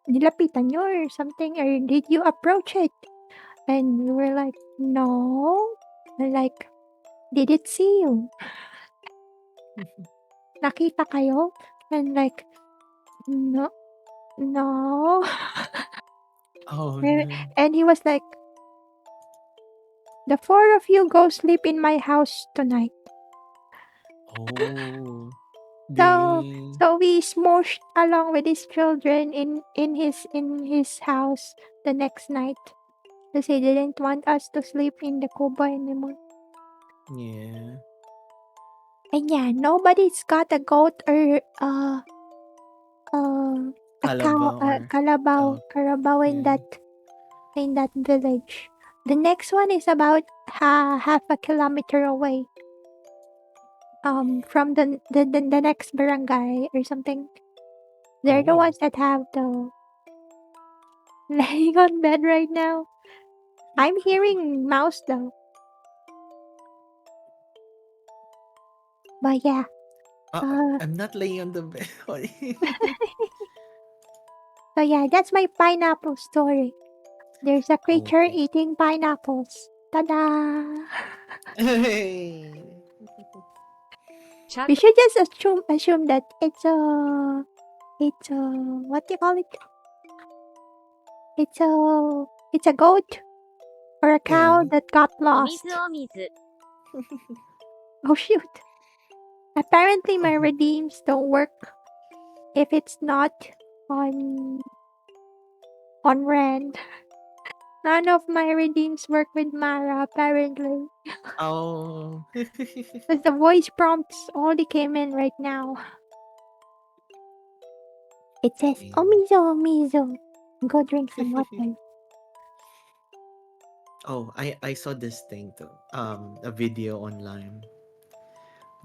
nilapitan nyo or something, or did you approach it? And we were like, no. And like, did it see you? Nakita kayo? And like, no, no. Oh, And no. and he was like, the four of you go sleep in my house tonight. Oh. So Dang. so we smooshed along with his children in his house the next night. Because he didn't want us to sleep in the kuba anymore. Yeah. And yeah, nobody's got a goat or a cow, Kalabaw or kalabaw, oh. carabao Yeah. in that village. The next one is about half a kilometer away. From the next barangay or something. They're the Oh. ones that have the laying on bed right now. I'm hearing mouse though. But yeah. Uh, I'm not laying on the bed. so yeah, that's my pineapple story. There's a creature Okay. eating pineapples. Ta-da! Hey. We should just assume that it's a what do you call it? It's a goat or a cow Yeah. that got lost. Oh shoot! Apparently my Oh, redeems don't work if it's not on Wren. None of my redeems work with Mara apparently. oh. Because the voice prompts only came in right now. It says, Yeah. Omizo, Omizo. Go drink some water. Oh, I saw this thing too. A video online.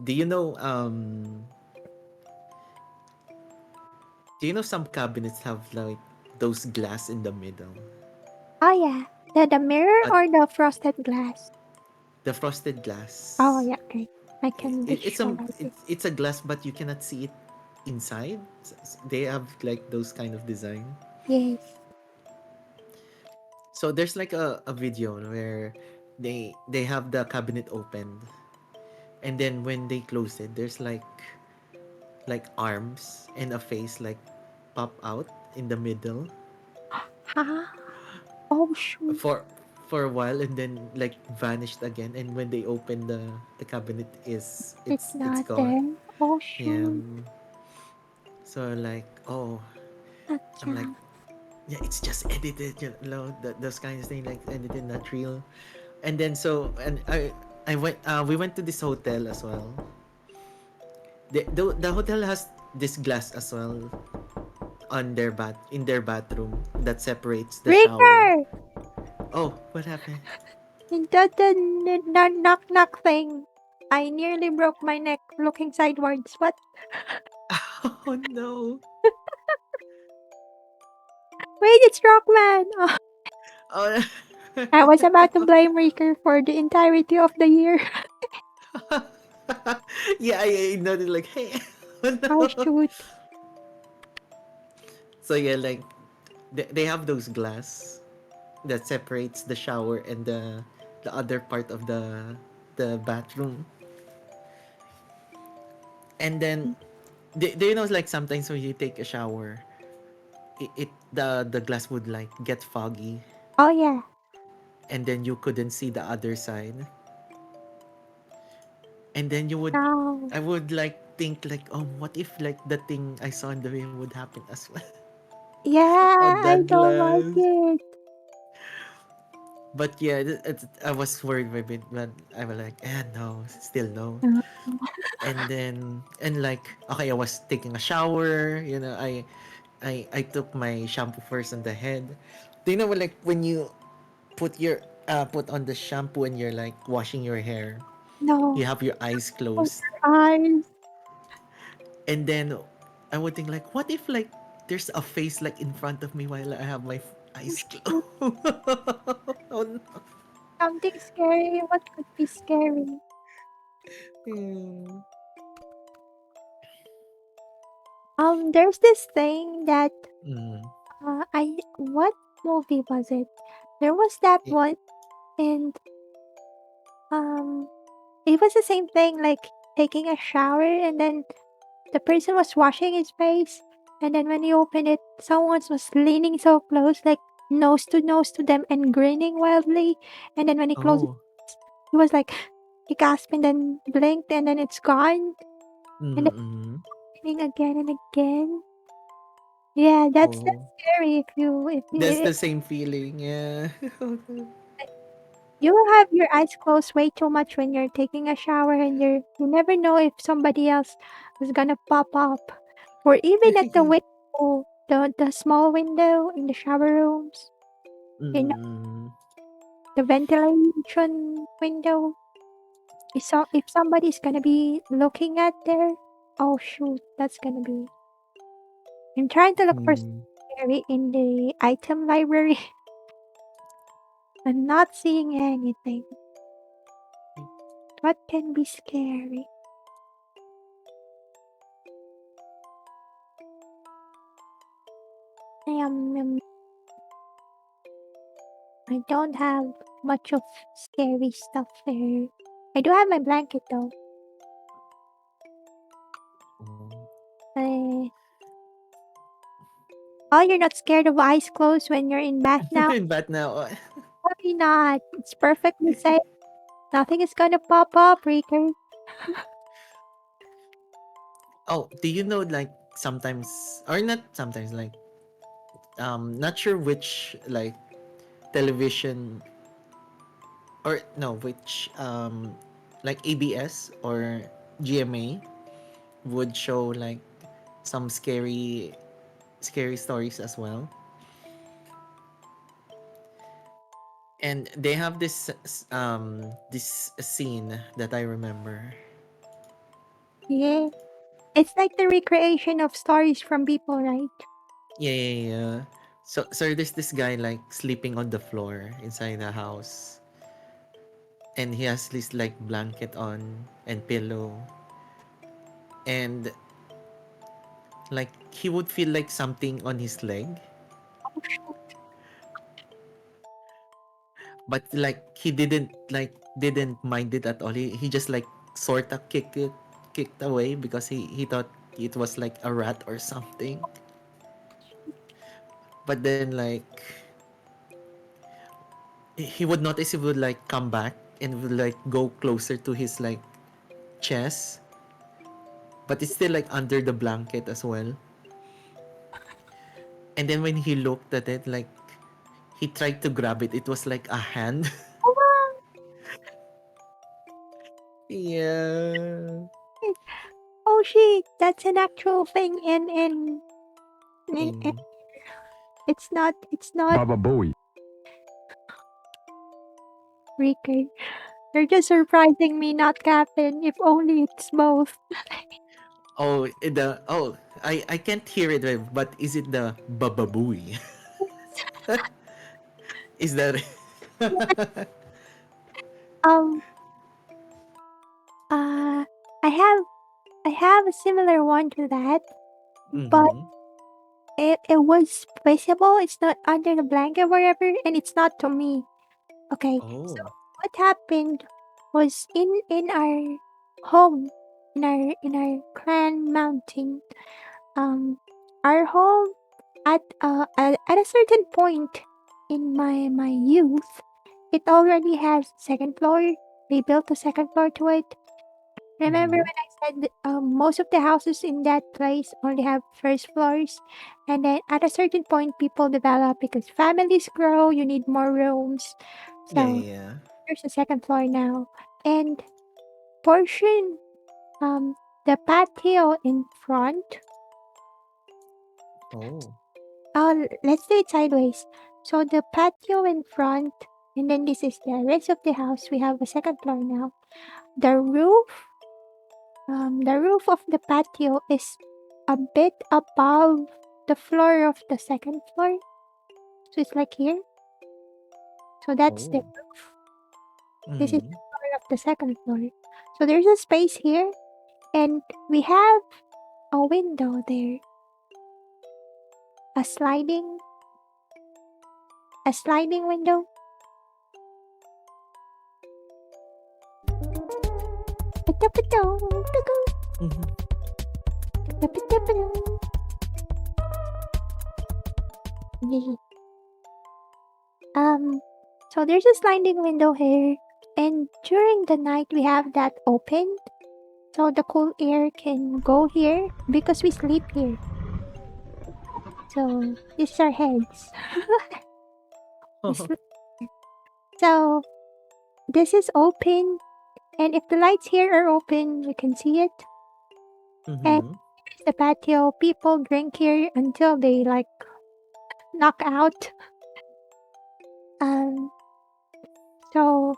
Do you know some cabinets have like those glass in the middle? Oh yeah. The mirror But or the frosted glass? the frosted Oh glass, yeah, okay. I can visualize it. it's a glass but you cannot see it inside. They have like those kind of design. Yes. So there's like a video where they have the cabinet opened, and then when they close it there's like arms and a face like pop out in the middle Ha? Oh shoot. for a while, and then like vanished again, and when they open the cabinet is It's it's not gone. there. Oh Yeah. shoot. So like, oh, That's I'm like, rough. yeah, it's just edited, you know, those kinds of things, like edited, not real. And then so, and I went we went to this hotel as well. The hotel has this glass as well on their in their bathroom that separates the shower. Breaker! Oh, what happened? The knock knock thing. I nearly broke my neck looking sideways. What? Oh no. Wait, it's Rockman! Oh, Oh. I was about to blame Riker for the entirety of the year. Yeah, I noticed like, hey. Oh Oh no. shoot. So yeah, like they have those glass that separates the shower and the other part of the bathroom. And then do you know, like sometimes when you take a shower, it the glass would like get foggy, Oh yeah. and then you couldn't see the other side, and then No. I would like think like, oh, what if like the thing I saw in the video would happen as well Yeah, on I that don't like glass. it. But yeah, I was worried a bit, but I was like, no, still no. Uh, And then, and like, okay, I was taking a shower, you know, I took my shampoo first on the head. Do you know, like when you put on the shampoo and you're like washing your hair, you no. have your eyes Close closed, your eyes. and then I would think like, what if like there's a face like in front of me while I have my Oh, eyes shoot. closed? Oh no. Something scary. What could be scary? Hmm. There's this thing that Mm. I what movie was it? There was that Y- one, and um, it was the same thing, like taking a shower, and then the person was washing his face, and then when he opened it, someone was leaning so close, like nose to them, and grinning wildly. And then when he closed it, Oh. he was like, he gasped and then blinked, and then it's gone, and then Mm-hmm. grinning again and again. Yeah, that's Oh. scary if That's you the same feeling, yeah. you will have your eyes closed way too much when you're taking a shower, and you never know if somebody else is gonna pop up, or even at the window, the small window in the shower rooms, you know, Mm. the ventilation window. If somebody's gonna be looking at there, oh shoot, that's gonna be. I'm trying to look for Mm. scary in the item library? I'm not seeing anything. What can be scary? I don't have much of scary stuff there. I do have my blanket though. Uh, oh, you're not scared of eyes closed when you're in bath now? But now, Probably not. It's perfectly safe. Nothing is gonna pop up, Riker. oh, do you know like sometimes or not sometimes like not sure which like television or no which like ABS or GMA would show like some scary stories as well. And they have this scene that I remember. Yeah. It's like the recreation of stories from people, right? Yeah. So there's this guy like sleeping on the floor inside the house, and he has this like blanket on and pillow, and like he would feel like something on his leg, Oh, shoot. but like he didn't mind it at all. He just like sort of kicked away because he thought it was like a rat or something. But then like he would notice, he would like come back and would like go closer to his like chest, but it's still like under the blanket as well. And then when he looked at it, like he tried to grab it, it was like a hand. Oh, Yeah. wow. Oh shit, that's an actual thing in In it's not Baba Booey. Riker. You're just surprising me, not Kapen. If only it's both. oh the oh I can't hear it well, but is it the bababooey? Is that um uh I have I have a similar one to that, but mm-hmm. it was visible. It's not under the blanket, whatever, and it's not to me. Okay, so Oh. what happened was in our home, in our clan mountain. Um, our home at a certain point in my youth, it already has second floor. They built a second floor to it. Remember Mm-hmm. when I said most of the houses in that place only have first floors, and then at a certain point, people develop because families grow. You need more rooms, Yeah, so yeah, yeah. there's a second floor now, and portion the patio in front. Oh. Let's do it sideways. So the patio in front, and then this is the rest of the house. We have a second floor now. The roof of the patio is a bit above the floor of the second floor. So it's like here. So that's the Oh. roof. This is Mm-hmm. the floor of the second floor. So there's a space here, and we have a window there. A sliding window. Mm-hmm. Um, so there's a sliding window here, and during the night we have that open, so the cool air can go here because we sleep here. So these are heads. We sleep. So this is open, and if the lights here are open, you can see it. And Mm-hmm. here's the patio. People drink here until they like knock out. Um, so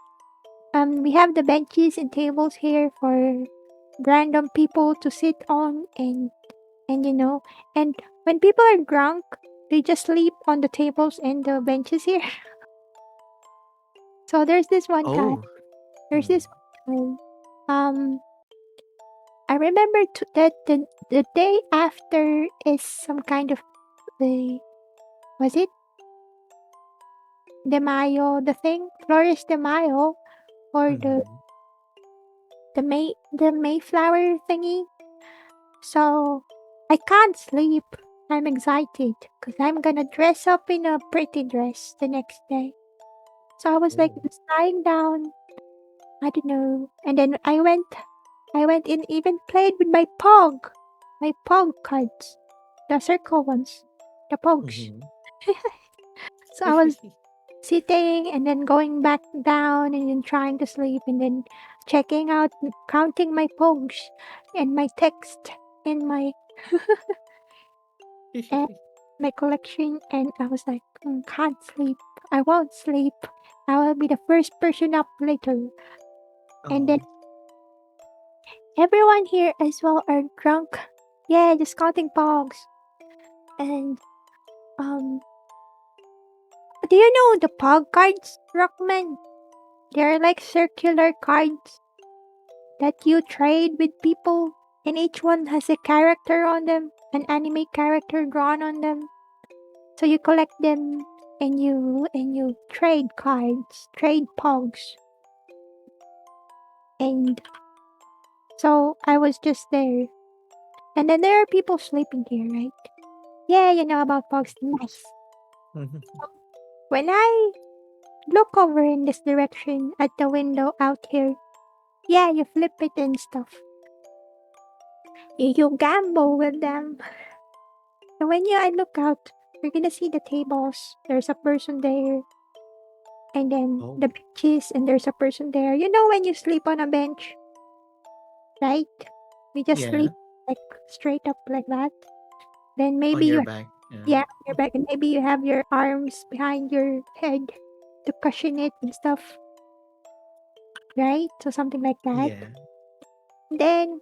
we have the benches and tables here for random people to sit on and and when people are drunk, they just sleep on the tables and the benches here. So there's this one time. Oh. There's Hmm. this one time. I remember that the day after is some kind of the was it de Mayo, the thing Flores de Mayo, or Hmm. the Mayflower thingy. So I can't sleep. I'm excited because I'm gonna dress up in a pretty dress the next day. So I was like Oh. just lying down. I don't know, and then I went and even played with my pog cards, the circle ones, the pogs. Hmm. So I was sitting and then going back down and then trying to sleep and then checking out, counting my pogs and my text in and my collection, and I was like, can't sleep. I won't sleep. I will be the first person up later. And then Oh. everyone here as well are drunk. Yeah, just counting pogs. And um, do you know the pog cards, Rockman? They're like circular cards that you trade with people, and each one has a character on them, an anime character drawn on them. So you collect them and you trade cards, trade pogs. And so I was just there. And then there are people sleeping here, right? Yeah, you know about pogs. Nice. When I look over in this direction at the window out here, yeah, you flip it and stuff. You gamble with them. And when I look out, you're gonna see the tables. There's a person there. And then Oh. the benches, and there's a person there. You know when you sleep on a bench, right? We just Yeah. sleep like straight up like that. Then On maybe your back. Yeah. yeah, your back, and maybe you have your arms behind your head to cushion it and stuff, right? So something like that. Yeah. Then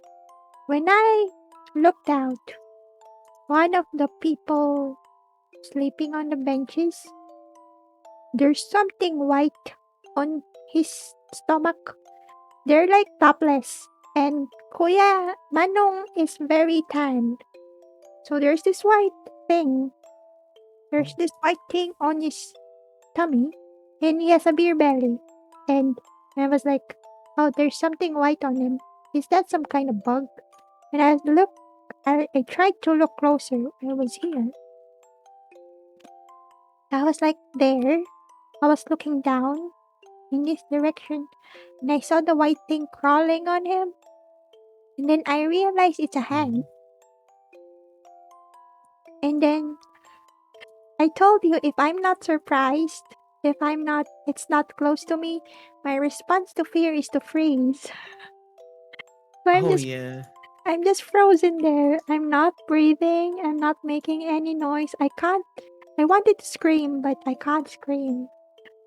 when I looked out, one of the people sleeping on the benches, there's something white on his stomach. They're like topless. And Kuya Manong is very tanned. So there's this white thing. There's Oh. this white thing on his tummy. And he has a beer belly. And I was like, oh, there's something white on him. Is that some kind of bug? And I tried to look closer. I was here. I was like there. I was looking down in this direction. And I saw the white thing crawling on him. And then I realized it's a hand. Hmm. And then I told you if I'm not surprised, if it's not close to me, my response to fear is to freeze. So Oh yeah. I'm just frozen there. I'm not breathing. I'm not making any noise. I wanted to scream, but I can't scream.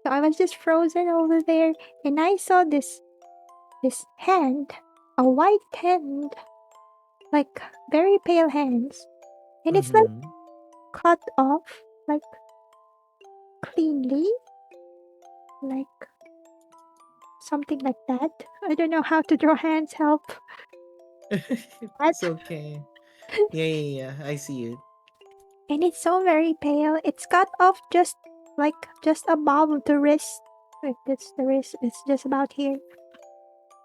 So I was just frozen over there, and I saw this hand, a white hand, like very pale hands, and it's like Hmm. cut off, like cleanly, like something like that. I don't know how to draw hands. Help! That It's okay. Yeah, yeah, yeah. I see it. and it's so very pale. It's cut off just above the wrist. Like that's the wrist. It's just about here,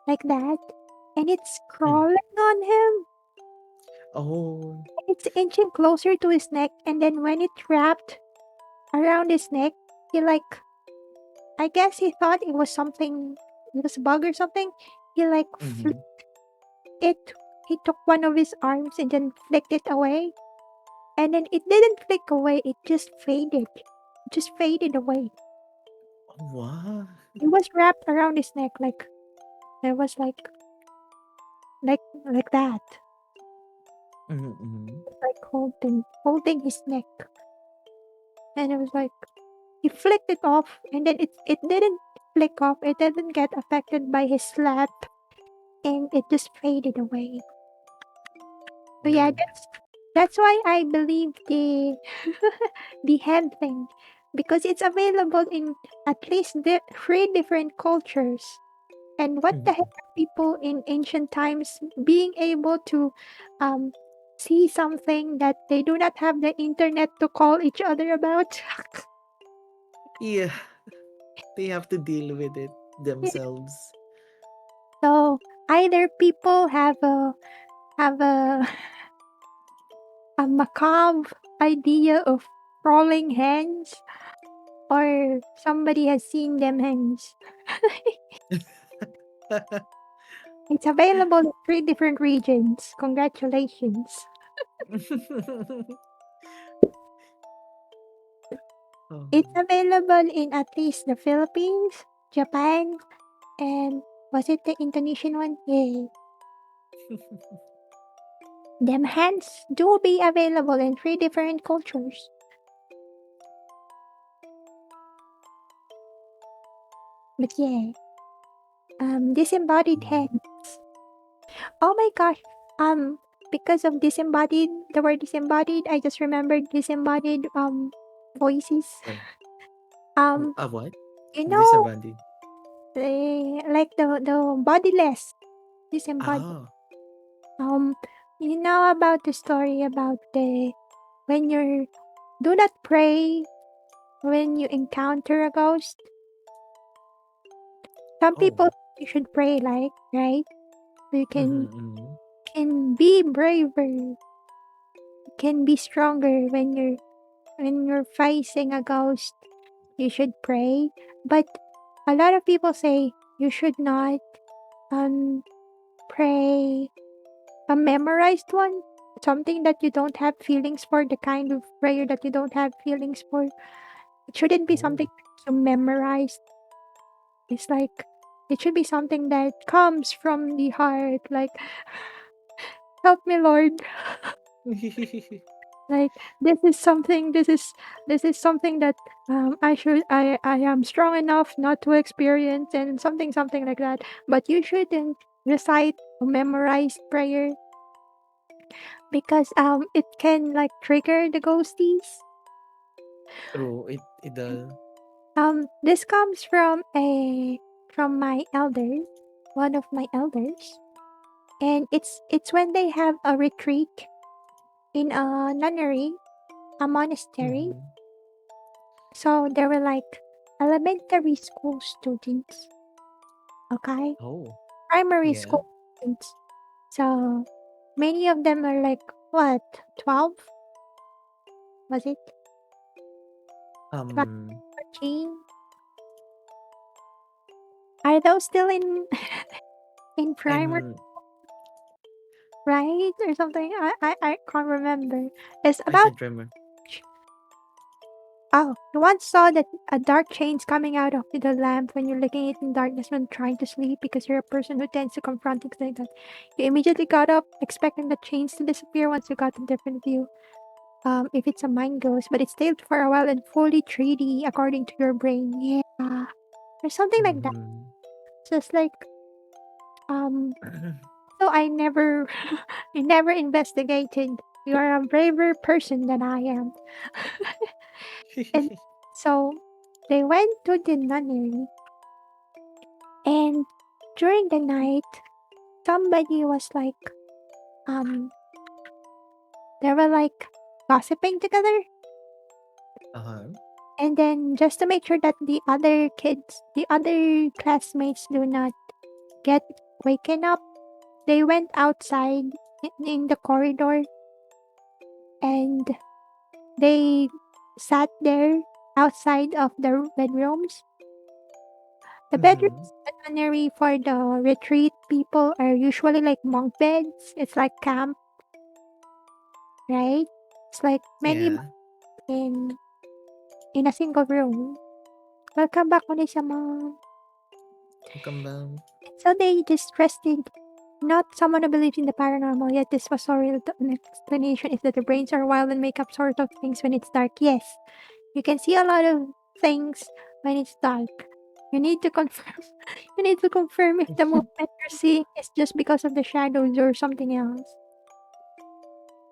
like that, and it's Mm. crawling on him. Oh. It's inching closer to his neck, and then when it wrapped around his neck, he like I guess he thought it was something, it was a bug or something. He like Hmm. it. He took one of his arms and then flicked it away, and then it didn't flick away. It just faded. It just faded away. What? It was wrapped around his neck, like it was like that, Mm-hmm. like holding his neck, and it was like he flicked it off, and then it didn't flick off. It didn't get affected by his slap, and it just faded away. So yeah, Oh. That's why I believe the the head thing, because it's available in at least three different cultures. And what the Mhm. heck are people in ancient times being able to um, see something that they do not have the internet to call each other about? Yeah, they have to deal with it themselves. So either people have a macabre idea of crawling hens, or somebody has seen them hens. It's available in three different regions. Congratulations. Oh. It's available in at least the Philippines, Japan, and was it the Indonesian one? Yeah. Them hands do be available in three different cultures. But yeah, disembodied Mm. hands. Oh my gosh. Um, because of disembodied, the word disembodied, I just remembered disembodied voices. What? Um, What? you know, Disembodied. like the bodiless disembodied. Oh. Um, you know about the story about the when you're do not pray when you encounter a ghost. Some Oh. people you should pray like, right? So you Mm-hmm. can be braver, you can be stronger when you're facing a ghost. You should pray. But a lot of people say you should not um pray a memorized one. Something that you don't have feelings for, the kind of prayer that you don't have feelings for. It shouldn't be Oh. something you memorize. It's like it should be something that comes from the heart. Like, help me, Lord. Like this is something that I am strong enough not to experience, and something like that. But you shouldn't recite or memorize prayer because it can like trigger the ghosties. Oh, it does. This comes from my elder, one of my elders, and it's when they have a retreat in a nunnery, a monastery. Mm-hmm. So there were like elementary school students, okay, Oh. primary Yeah. school students. So many of them are like what 12, was it 12, Um. 13? Are those still in in primary, I'm. right, or something? I can't remember. It's I about. can't remember. Oh, you once saw that a dark chains coming out of the lamp when you're looking at it in darkness when trying to sleep because you're a person who tends to confront things like that. You immediately got up expecting the chains to disappear once you got a different view. If it's a mind ghost, but it stayed for a while and fully 3D according to your brain. Yeah. Or something like that. Mm-hmm. Just like um so I never I never investigated. You are a braver person than I am. And so they went to the nunnery. And during the night, somebody was like, um, they were like gossiping together. Uh-huh. And then just to make sure that the other kids, the other classmates do not get waken up, they went outside in the corridor and they sat there outside of the bedrooms. The Mm-hmm. bedrooms in the nunnery for the retreat people are usually like monk beds. It's like camp, right? It's like many Yeah. in in a single room. Welcome back ulit sa mga. Welcome back. So they just rested. Not someone who believes in the paranormal, yet this was so real. An explanation is that the brains are wild and make up sort of things when it's dark. Yes, you can see a lot of things when it's dark. You need to confirm. You need to confirm if the movement you're seeing is just because of the shadows or something else.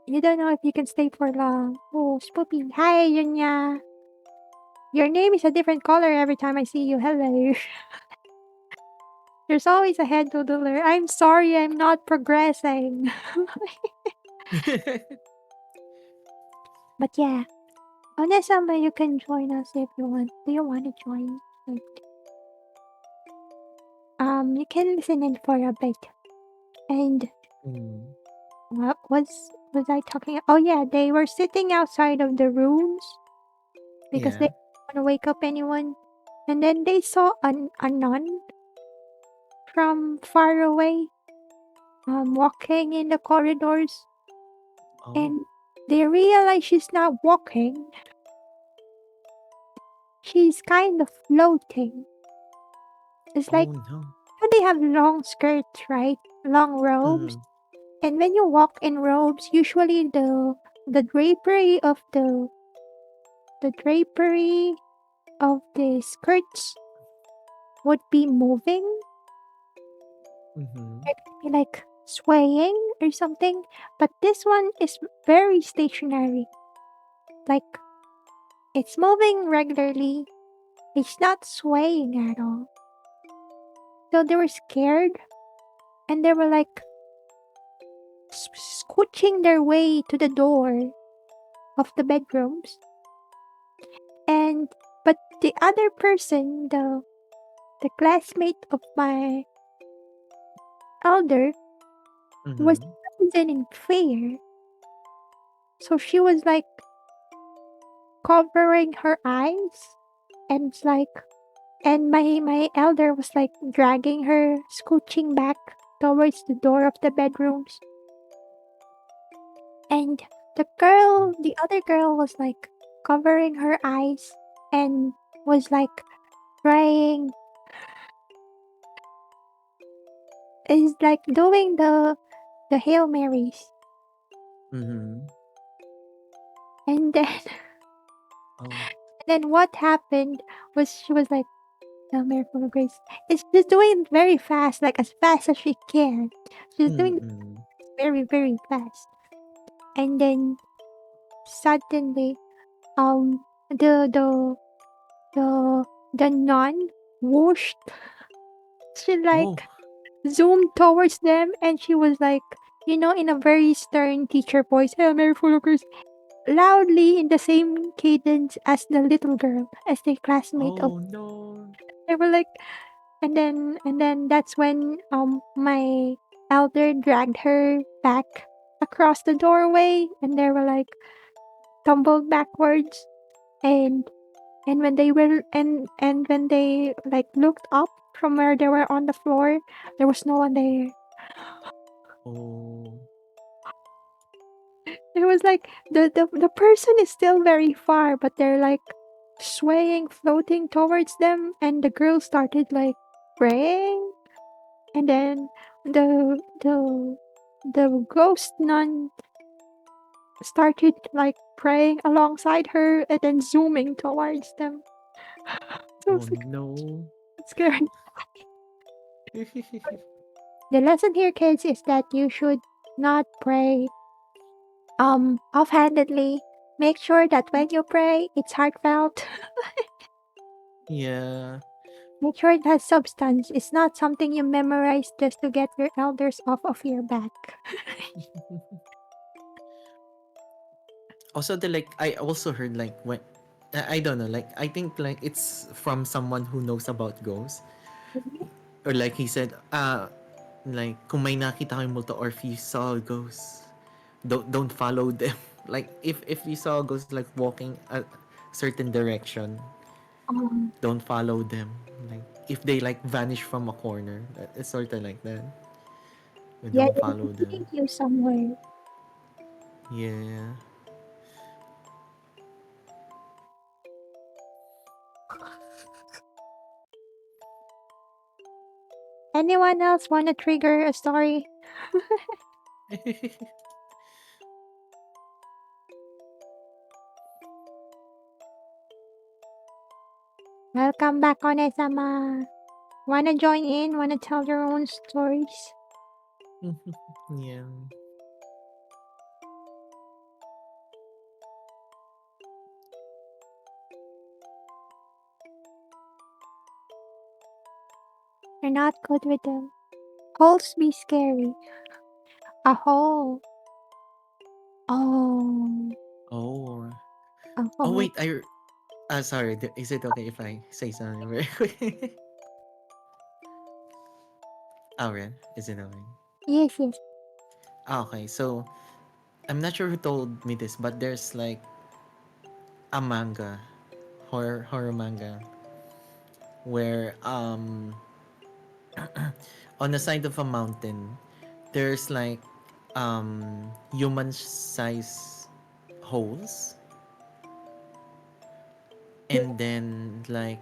You don't know if you can stay for long. Oh, spoopy. Hi, Yunya. Your name is a different color every time I see you. Hello. There's always a head doodler. I'm sorry, I'm not progressing. But yeah, Onesama, you can join us if you want. Do you want to join? Like, you can listen in for a bit. And Mm, what was I talking? Oh yeah, they were sitting outside of the rooms because they yeah. didn't want to wake up anyone. And then they saw a nun from far away, walking in the corridors, Oh. and they realize she's not walking. She's kind of floating. It's like Oh no. they have long skirts, right? Long robes. Mm, And when you walk in robes, usually the drapery of the drapery of the skirts would be moving. mm-hmm. It could be like swaying or something. But this one is very stationary. Like it's moving regularly. It's not swaying at all. So they were scared and they were like scooching their way to the door of the bedrooms. And but the other person, the classmate of my elder, was Mm-hmm. frozen in fear. So she was like covering her eyes and it's like and my elder was like dragging her, scooching back towards the door of the bedrooms. And the other girl was like covering her eyes and was like praying, is like doing the Hail Marys. Mm-hmm. And then Oh. then what happened was she was like, "Hail Mary full of grace." It's just doing it very fast as she can. She's doing it Mm-mm. very, very fast. And then suddenly, the the the the nun whooshed. She Oh. like zoomed towards them and she was like, in a very stern teacher voice, "Hail Mary full of grace," loudly in the same cadence as the little girl, as the classmate of. Oh no. They were like, and then that's when my elder dragged her back across the doorway, and they were like tumbled backwards, and and when they like looked up from where they were on the floor, there was no one there. Oh. It was like the person is still very far, but they're like swaying, floating towards them, and the girl started like praying, and then the ghost nun started like praying alongside her and then zooming towards them. So Oh it's like no. scary. The lesson here, kids, is that you should not pray offhandedly. Make sure that when you pray, it's heartfelt. Yeah. Make sure it has substance. It's not something you memorize just to get your elders off of your back. Also, the like I also heard like when I don't know, like I think like it's from someone who knows about ghosts, or like he said, like kung may nakita kayong multo or if you saw a ghost, don't follow them. Like if you saw a ghost like walking a certain direction, Um, don't follow them. Like if they like vanish from a corner, it's sort of like that. You yeah, don't they're follow them. leading you somewhere. Yeah. Anyone else want to trigger a story? Welcome back, Onesama. Wanna join in? Wanna tell your own stories? Yeah. You're not good with them. Holes be scary. A hole. Oh. Oh. A Oh hole. wait, sorry. Is it okay if I say something very quick? Oh, Ren, is it okay? Yes, yes. Okay, so I'm not sure who told me this, but there's like a manga, horror manga, where on the side of a mountain, there's like human size holes, Yeah. and then like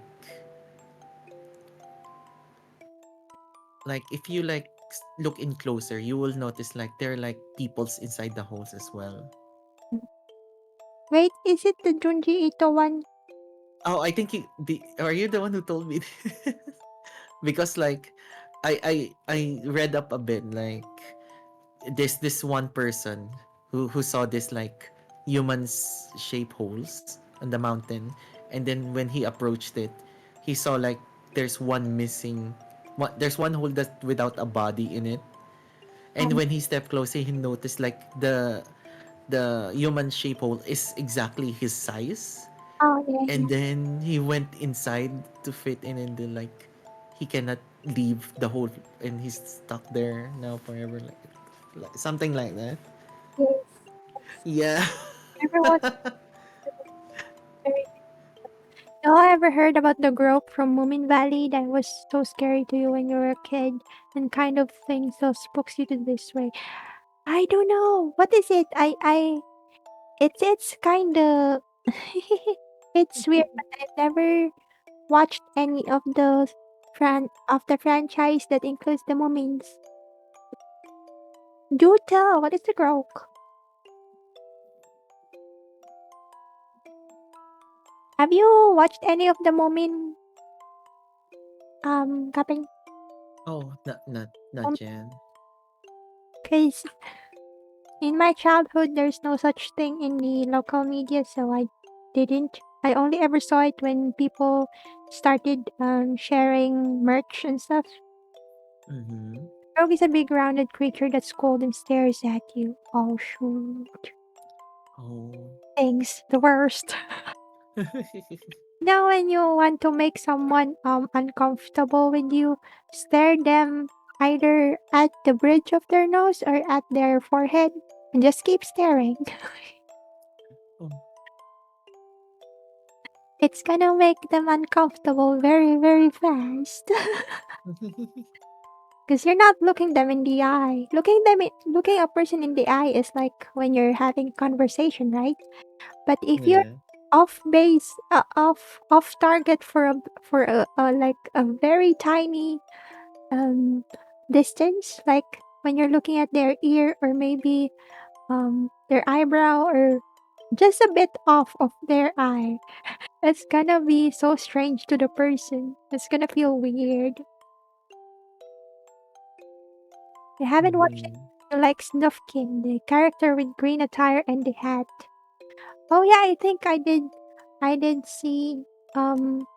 if you like look in closer, you will notice like there are like peoples inside the holes as well. Wait, is it the Junji Ito one? Oh, I think are you the one who told me this? Because like I read up a bit, like there's this one person who saw this like humans shape holes on the mountain, and then when he approached it, he saw like there's one missing, there's one hole that without a body in it. And Um, when he stepped closer, he noticed like the human shape hole is exactly his size. oh, yeah, And yeah. then he went inside to fit in, and then like he cannot leave the hole, and he's stuck there now forever, like something like that. Yes. Yeah. Everyone very. No, I ever heard about the girl from Moomin Valley that was so scary to you when you were a kid and kind of thing so spooks you to this way. I don't know. What is it? It's kinda it's weird, but I've never watched any of the franchise that includes the Moomins. Do tell, what is the girl? Have you watched any of the Moomin Kapen? Oh, not yet. Because in my childhood, there's no such thing in the local media, so I didn't. I only ever saw it when people started sharing merch and stuff. Mm-hmm. Frog is a big rounded creature that's cold and stares at you. Oh shoot. Oh. Thanks, the worst. Now when you want to make someone uncomfortable with you, stare them either at the bridge of their nose or at their forehead and just keep staring. Oh. It's gonna make them uncomfortable very, very fast. Because you're not looking them in the eye. Looking a person in the eye is like when you're having conversation, right? But if you're Yeah. off base, off target for a like a very tiny um distance, like when you're looking at their ear or maybe their eyebrow or just a bit off of their eye, it's gonna be so strange to the person. It's gonna feel weird. I haven't watched it. Mm-hmm. You like Snufkin, the character with green attire and the hat. Oh yeah, I think I did. I did see. Um,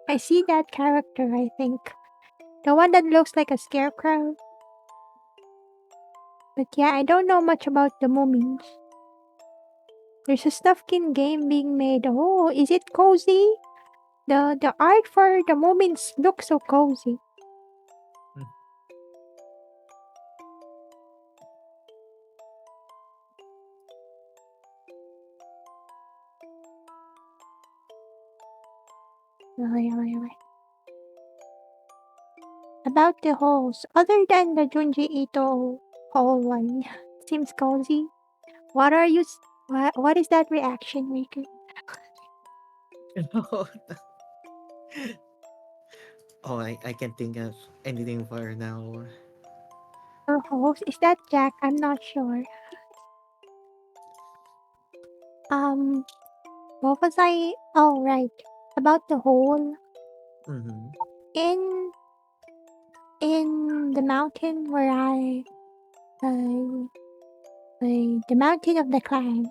I see that character. I think the one that looks like a scarecrow. But yeah, I don't know much about the mummies. There's a Snufkin game being made. Oh, is it cozy? The art for the mummies looks so cozy. About the holes, other than the Junji Ito hole one, seems cozy. What are you? What is that reaction, Maker? Oh, I can't think of anything for now. Or holes? Is that Jack? I'm not sure. Um, what was I? Oh, right. About the hole Mm-hmm. in the mountain where uh, the mountain of the clan.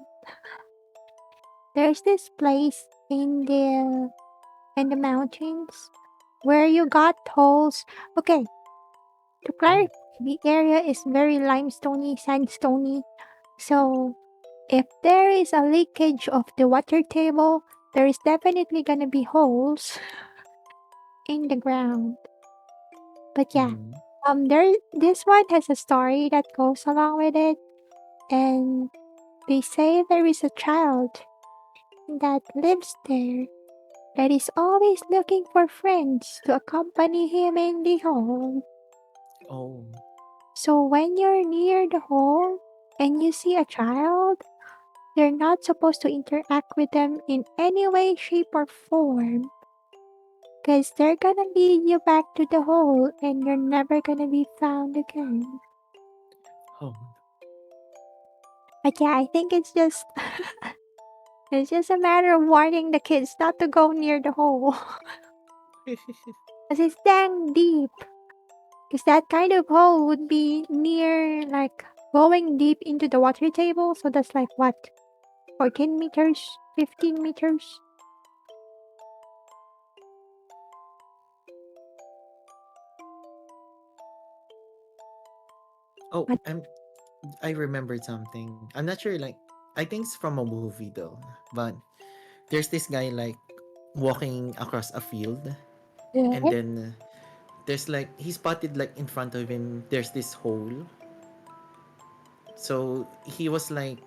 There's this place in the mountains. where you got holes. Okay, to Oh. clarify, the area is very limestoney, sandstony. So if there is a leakage of the water table, there is definitely gonna be holes in the ground. But yeah, Mm-hmm. there this one has a story that goes along with it, and they say there is a child that lives there that is always looking for friends to accompany him in the hole. Oh. So when you're near the hole and you see a child, you're not supposed to interact with them in any way, shape, or form. Because they're gonna lead you back to the hole and you're never gonna be found again. Oh. But yeah, I think it's just it's just a matter of warning the kids not to go near the hole. Because it's dang deep. Because that kind of hole would be near, like, going deep into the water table. So that's like what? 14 meters? 15 meters? Oh, What? I remembered something. I'm not sure, like, I think it's from a movie though. But there's this guy like walking across a field, and Good. then there's like he spotted like in front of him there's this hole. So he was like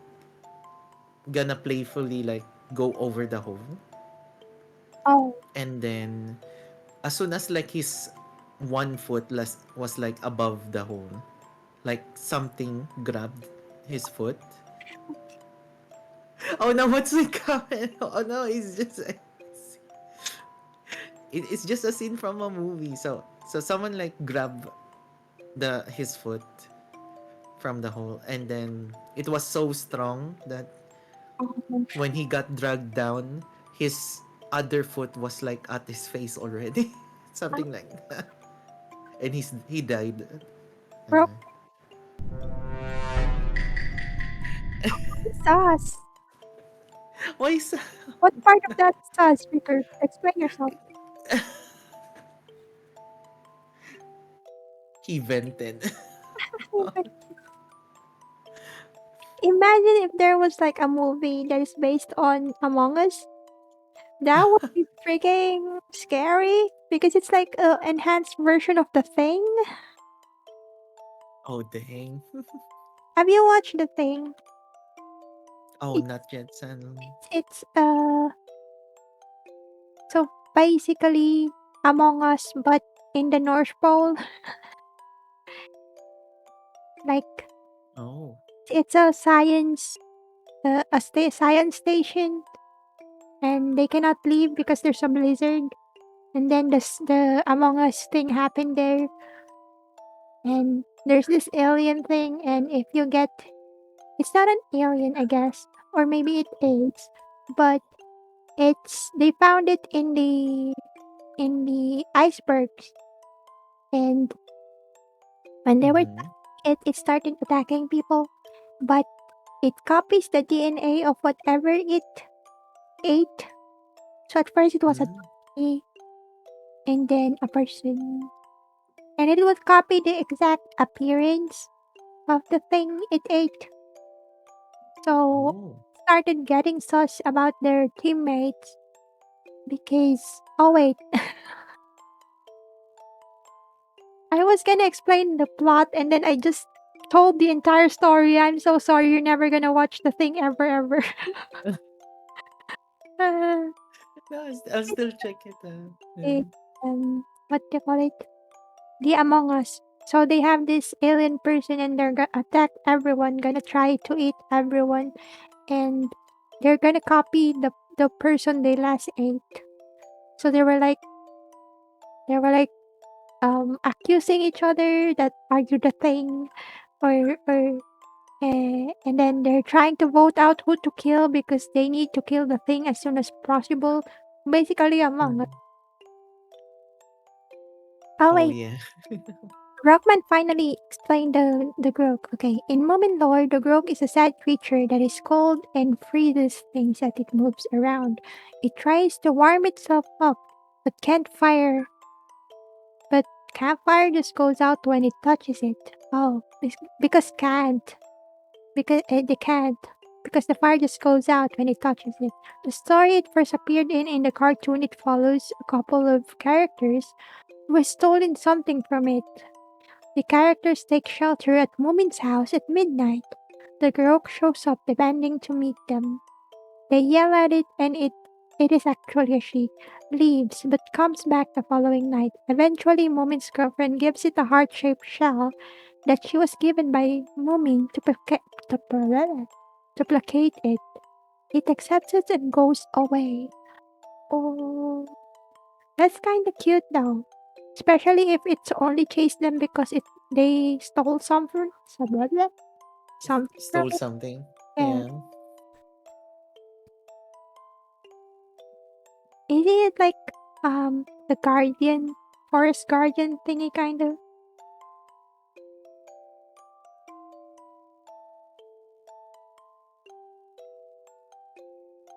gonna playfully like go over the hole, Oh, and then as soon as like his 1 foot was like above the hole, like something grabbed his foot. Oh no, what's the comment? Oh no, it's just a scene from a movie. So someone like grabbed the his foot from the hole, and then it was so strong that oh, when he got dragged down, his other foot was like at his face already. Something like that. And he died. broke Uh, sauce. why is What part of that sauce, Ricker? Explain yourself. he vented? Imagine if there was like a movie that is based on Among Us. That would be freaking scary because it's like a enhanced version of the thing. Oh dang. Have you watched the thing? Oh, It, not yet, son. it's so basically Among Us but in the North Pole. Like Oh. it's a science station, and they cannot leave because there's a blizzard. And then the Among Us thing happened there, and there's this alien thing, and if you get, it's not an alien, I guess, or maybe it is, but they found it in the icebergs, and when they were Mm-hmm. it started attacking people, but it copies the DNA of whatever it ate. So at first it was a Mm. donkey and then a person, and it would copy the exact appearance of the thing it ate. So Oh. started getting sus about their teammates because, oh wait, I was gonna explain the plot and then I just told the entire story. I'm so sorry, you're never gonna watch the thing ever ever. uh, No, I'll still check it. it, what do you call it? The Among Us. So they have this alien person and they're gonna attack everyone, gonna try to eat everyone, and they're gonna copy the person they last ate. So they were like accusing each other that are you the thing, or and then they're trying to vote out who to kill because they need to kill the thing as soon as possible. Basically, Among Us. Mm. Oh Oh wait, yeah. Rockman finally explained the Grog. Okay, in Moment lore, the Grog is a sad creature that is cold and freezes things that it moves around. It tries to warm itself up, but can't fire. Campfire just goes out when it touches it. Oh, because can't. Because they can't. Because the fire just goes out when it touches it. The story it first appeared in the cartoon, it follows a couple of characters who have stolen something from it. The characters take shelter at Moomin's house at midnight. The girl shows up demanding to meet them. They yell at it and it is actually a she, leaves but comes back the following night. Eventually Moomin's girlfriend gives it a heart-shaped shell that she was given by Moomin to placate it. It accepts it and goes away. Oh, that's kinda cute though. Especially if it's only chased them because they stole something from Stole it. something. Yeah. Yeah. Isn't it like the guardian, forest guardian thingy kind of?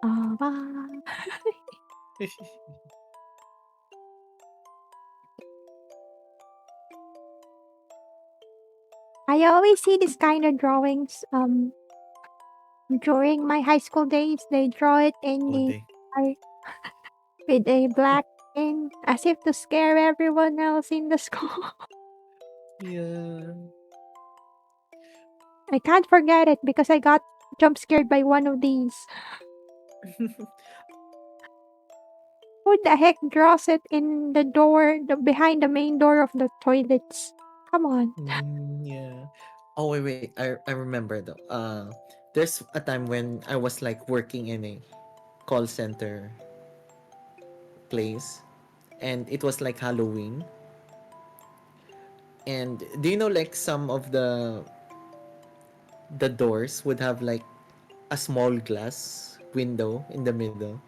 Ah, I always see this kind of drawings during my high school days. They draw it in Oh, the they. art with a black ink as if to scare everyone else in the school. Yeah. I can't forget it because I got jump scared by one of these. Who the heck draws it in the door, behind the main door of the toilets? Come on. Yeah. Oh wait. I remember though. There's a time when I was like working in a call center place, and it was like Halloween. And do you know like some of the doors would have like a small glass window in the middle?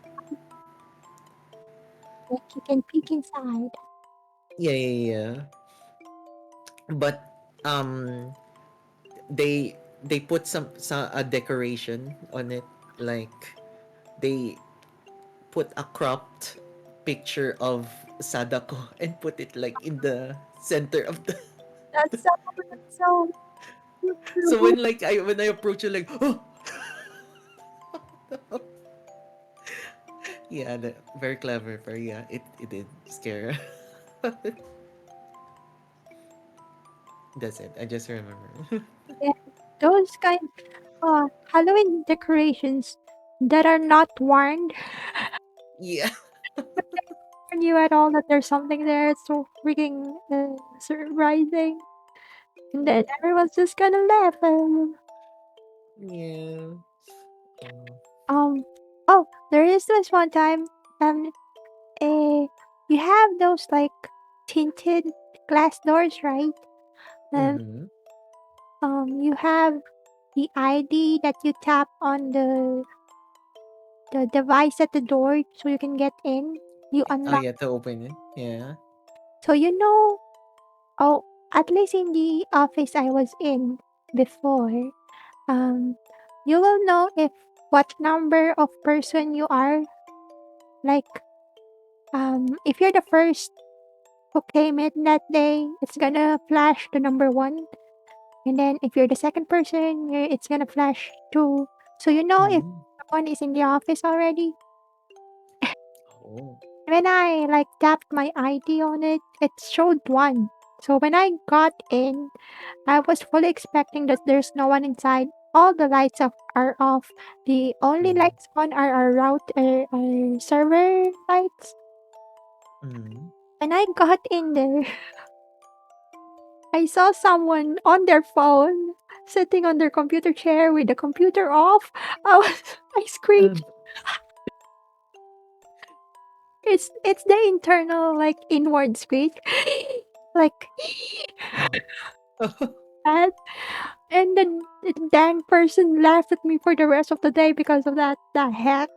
Like you can peek inside. Yeah. But um they put some a decoration on it, like they put a cropped picture of Sadako and put it like in the center of the That's so so when I approach you like oh yeah, very clever, very yeah, it did scare. That's it, I just remember. yeah, those kind Halloween decorations that are not warned Yeah. warn you at all that there's something there. It's so freaking surprising. And then everyone's just gonna laugh. Yeah. uh, Um, oh, there is this one time. Um, you have those like tinted glass doors, right? And mm-hmm. you have the ID that you tap on the device at the door so you can get in. You Oh unlock. yeah, to open it, yeah. So oh, at least in the office I was in before, um, you will know if what number of person you are. Like, if you're the first who came in that day, it's gonna flash the number one. And then if you're the second person, it's gonna flash two. So you know if Mm. someone is in the office already. Oh. When I like tapped my ID on it, it showed one. So when I got in, I was fully expecting that there's no one inside. All the lights are off. The only Mm. lights on are our our server lights. Mm. When I got in there, I saw someone on their phone sitting on their computer chair with the computer off. I screamed. It's the internal like inward screech, like Oh. that. And then the dang person laughed at me for the rest of the day because of that. The heck?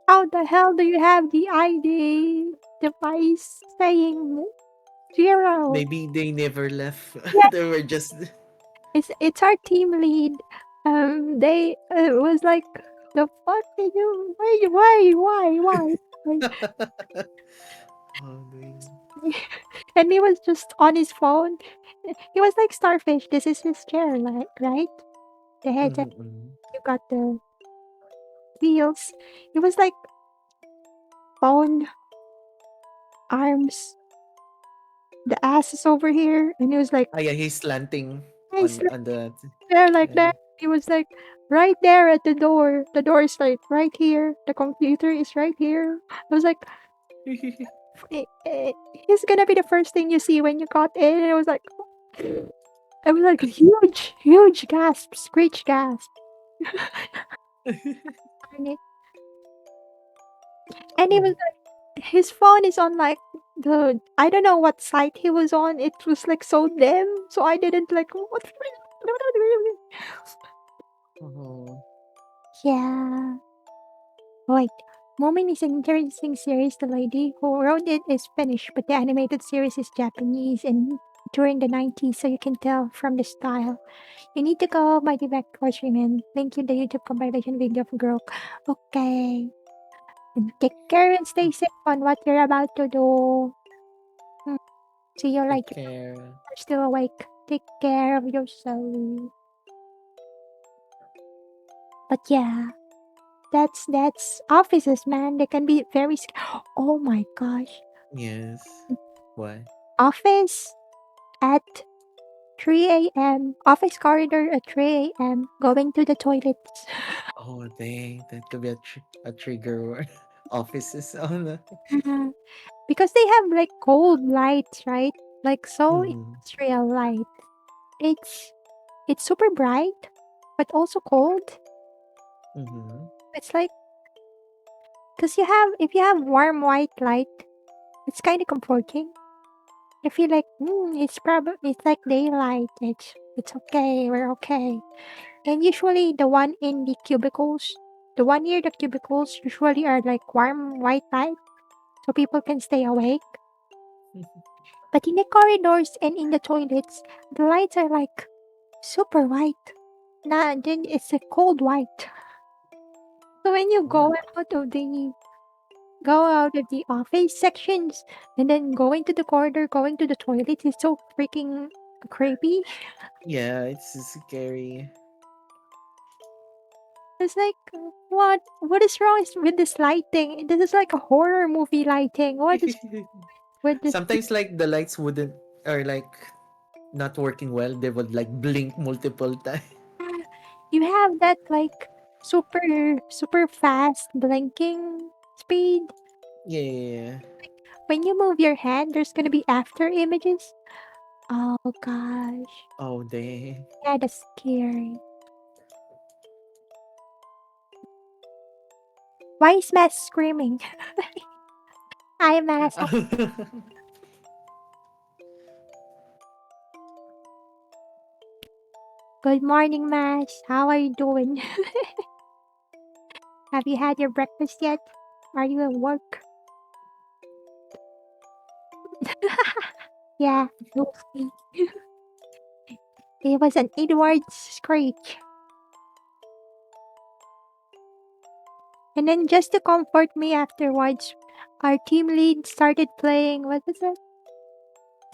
How the hell do you have the ID device saying zero? Maybe they never left. Yeah, They were just. it's our team lead. They was like, the fuck did you? Why? Oh, no. And he was just on his phone. He was like Starfish. This is his chair, like, right? The head, and Mm-mm. you got the wheels. He was like phone, arms, the ass is over here, and he was like, Ah, yeah, he's slanting nice, like, on the there like yeah. that. He was like right there at the door. The door is like right here. The computer is right here. I was like, he's gonna be the first thing you see when you got in. And it was like huge, huge gasp, screech gasp. And he was like, his phone is on like the I don't know what site he was on. It was like so dim, so I didn't like what. Oh, Yeah. Wait. Moment is an interesting series. The lady who wrote it is Finnish, but the animated series is Japanese and during the 90s, so you can tell from the style. You need to go by the back horsewomen. Link in the YouTube compilation video of Girl. Okay. And take care and stay safe on what you're about to do. Hmm. See you take later. care. You're still awake. Take care of yourself. But yeah, that's offices, man. They can be very. Oh my gosh. Yes. Why? Office at 3 a.m. Office corridor at 3 a.m. Going to the toilets. Oh, dang, that could be a trigger word. Offices on the. Mhm. Because they have like cold lights, right? Like so Mm-hmm. industrial light. It's it's super bright, but also cold. Mm-hmm. It's like because you have if you have warm white light, it's kind of comforting. I feel like it's like daylight. It's okay. We're okay. And usually the one in the cubicles, the one near the cubicles usually are like warm white light, so people can stay awake. But in the corridors and in the toilets, the lights are like super white. Nah, then it's a cold white. So when you Oh. go out of the office sections and then go into the corridor, going to the toilet is so freaking creepy. Yeah, it's scary. It's like what is wrong with this lighting? This is like a horror movie lighting. What is with this? Sometimes like the lights wouldn't or like not working well. They would like blink multiple times. You have that like super fast blinking speed. Yeah. When you move your hand, there's gonna be after images. Oh gosh. Oh, dang. Yeah, that's scary. Why is Matt screaming? Hi, Matt. Good morning, Matt. How are you doing? Have you had your breakfast yet? Are you at work? Yeah, you'll see. It was an Edward screech. And then just to comfort me afterwards, our team lead started playing, what is it?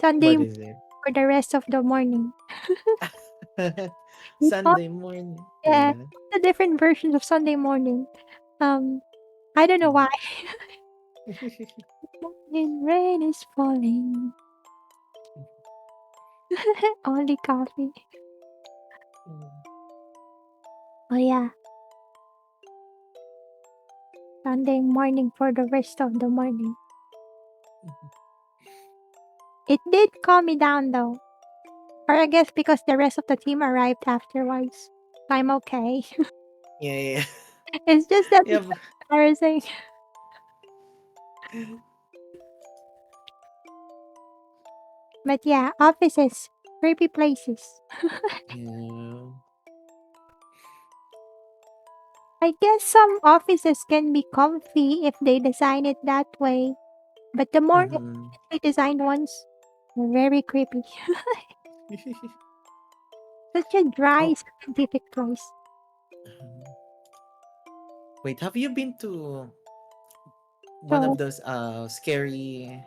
Sunday What is it? for the rest of the morning. We thought, Sunday morning. yeah, Yeah. the different versions of Sunday morning. Um, I don't know why. Morning rain is falling. Only coffee. Oh yeah, Sunday morning for the rest of the morning. It did calm me down though. Or I guess because the rest of the team arrived afterwards. I'm okay. Yeah, yeah. It's just that Yeah. it's embarrassing. But yeah, offices, creepy places. Yeah. I guess some offices can be comfy if they design it that way, but the more Mm-hmm. they designed ones, are very creepy. Such a dry Oh, scientific place. wait. Have you been to one of So those scary?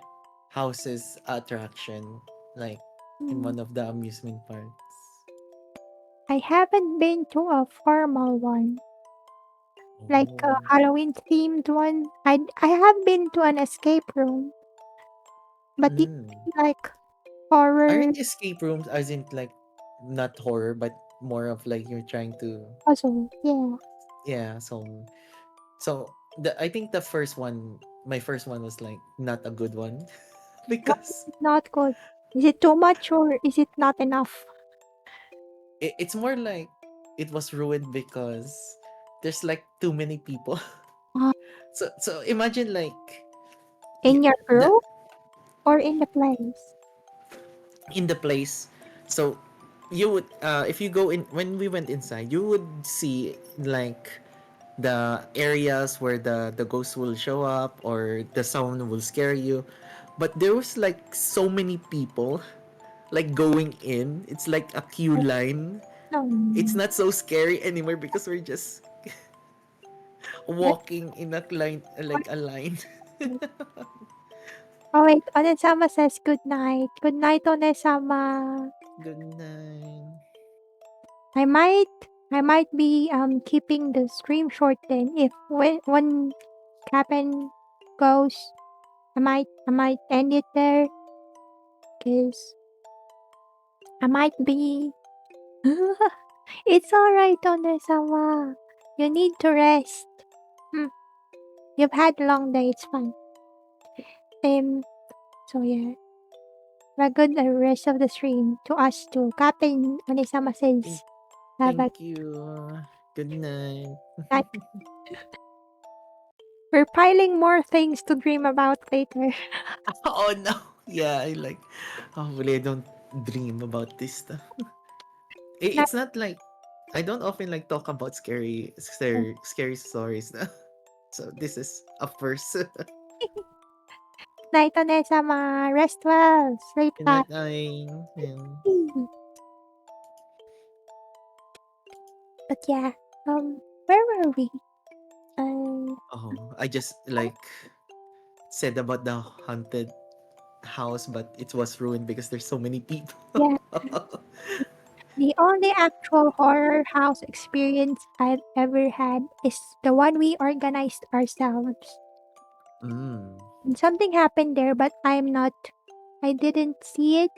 houses attraction, like in Mm, one of the amusement parks? I haven't been to a formal one, like a Oh. Halloween themed one. I have been to an escape room, but it's Mm. like horror Aren't escape rooms as in like not horror but more of like you're trying to, puzzle. Yeah, yeah, so the I think the first one, my first one was like not a good one why because is it not good? Is it too much or is it not enough? it's more like it was ruined because there's like too many people. Uh, So imagine like you, in your the group or in the place? in the place. So you would if you go in when we went inside, you would see like the areas where the ghost will show up or the sound will scare you. But there was like so many people like going in. It's like a queue line. It's No. not so scary anymore because we're just That's walking in a line, like a line. why. Oh wait, Onesama says good night. Good night, Onesama. Good night. I might I might be keeping the stream short then. If when Kapen goes, I might end it there because I might be. It's alright, Onesama. You need to rest. Hmm. You've had a long day. It's fine. Um. So yeah, have a good rest of the stream to us too. Kapen Onesama Thank, says have a thank you. Good night. night. We're piling more things to dream about later. Oh no. Yeah, I like. Hopefully, I don't dream about this stuff. Night, It's not like I don't often like talk about scary stories now. So this is a first. night, Onesama. Rest well. Sleep Good tight. night, I. Yeah. But yeah, where were we? Uh, Oh, I just like said about the haunted house, but it was ruined because there's so many people. yeah, the only actual horror house experience I've ever had is the one we organized ourselves. Mm. And something happened there, but I didn't see it.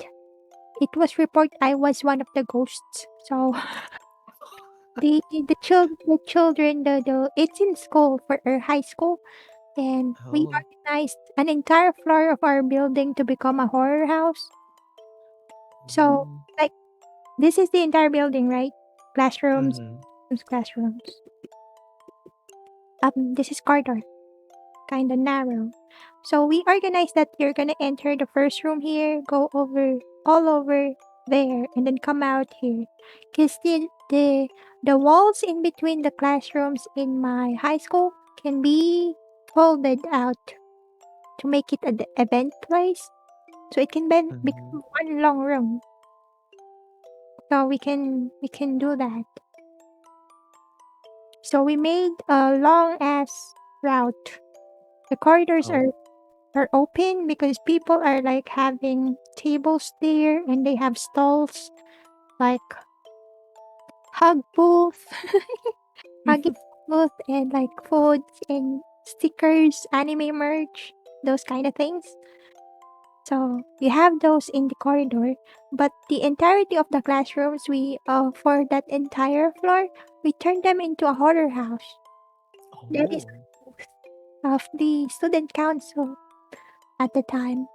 It was reported I was one of the ghosts. So the children the it's in school for our high school, and we Oh. organized an entire floor of our building to become a horror house. So Mm. like this is the entire building, right? Classrooms, Mm-hmm. classrooms. This is corridor, kind of narrow. So we organized that you're gonna enter the first room here, go over all over there, and then come out here. Cause the walls in between the classrooms in my high school can be folded out to make it an event place. So it can Mm-hmm. become one long room. So we can do that. So we made a long ass route. The corridors Oh. are open because people are like having tables there and they have stalls like hug booth, hugging booth and like foods and stickers, anime merch, those kind of things. So we have those in the corridor, but the entirety of the classrooms we for that entire floor, we turned them into a horror house. That is Oh. of the student council at the time.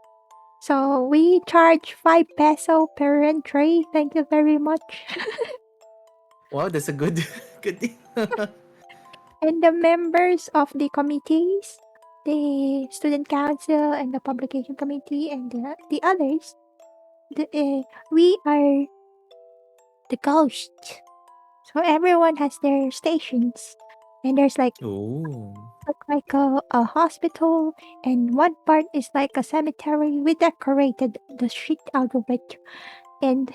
So we charge 5 peso per entry. Thank you very much. Wow, that's a good good deal. And the members of the committees, the student council and the publication committee and the others, we are the ghosts. So everyone has their stations. And there's like Oh. look like a hospital, and one part is like a cemetery. We decorated the shit out of it, and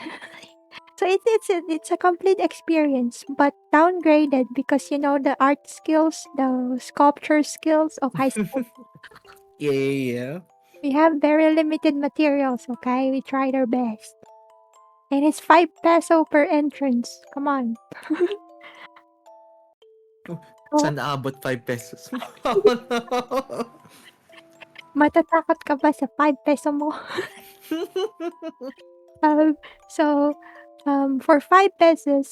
so it's a complete experience, but downgraded because the art skills, the sculpture skills of high school. Yeah, yeah, yeah. We have very limited materials, okay? We tried our best. And it's 5 peso per entrance. Come on. So, Saan aabot 5 pesos mo? Oh, no. matatakot ka ba sa 5 peso mo? Um, so, for 5 pesos,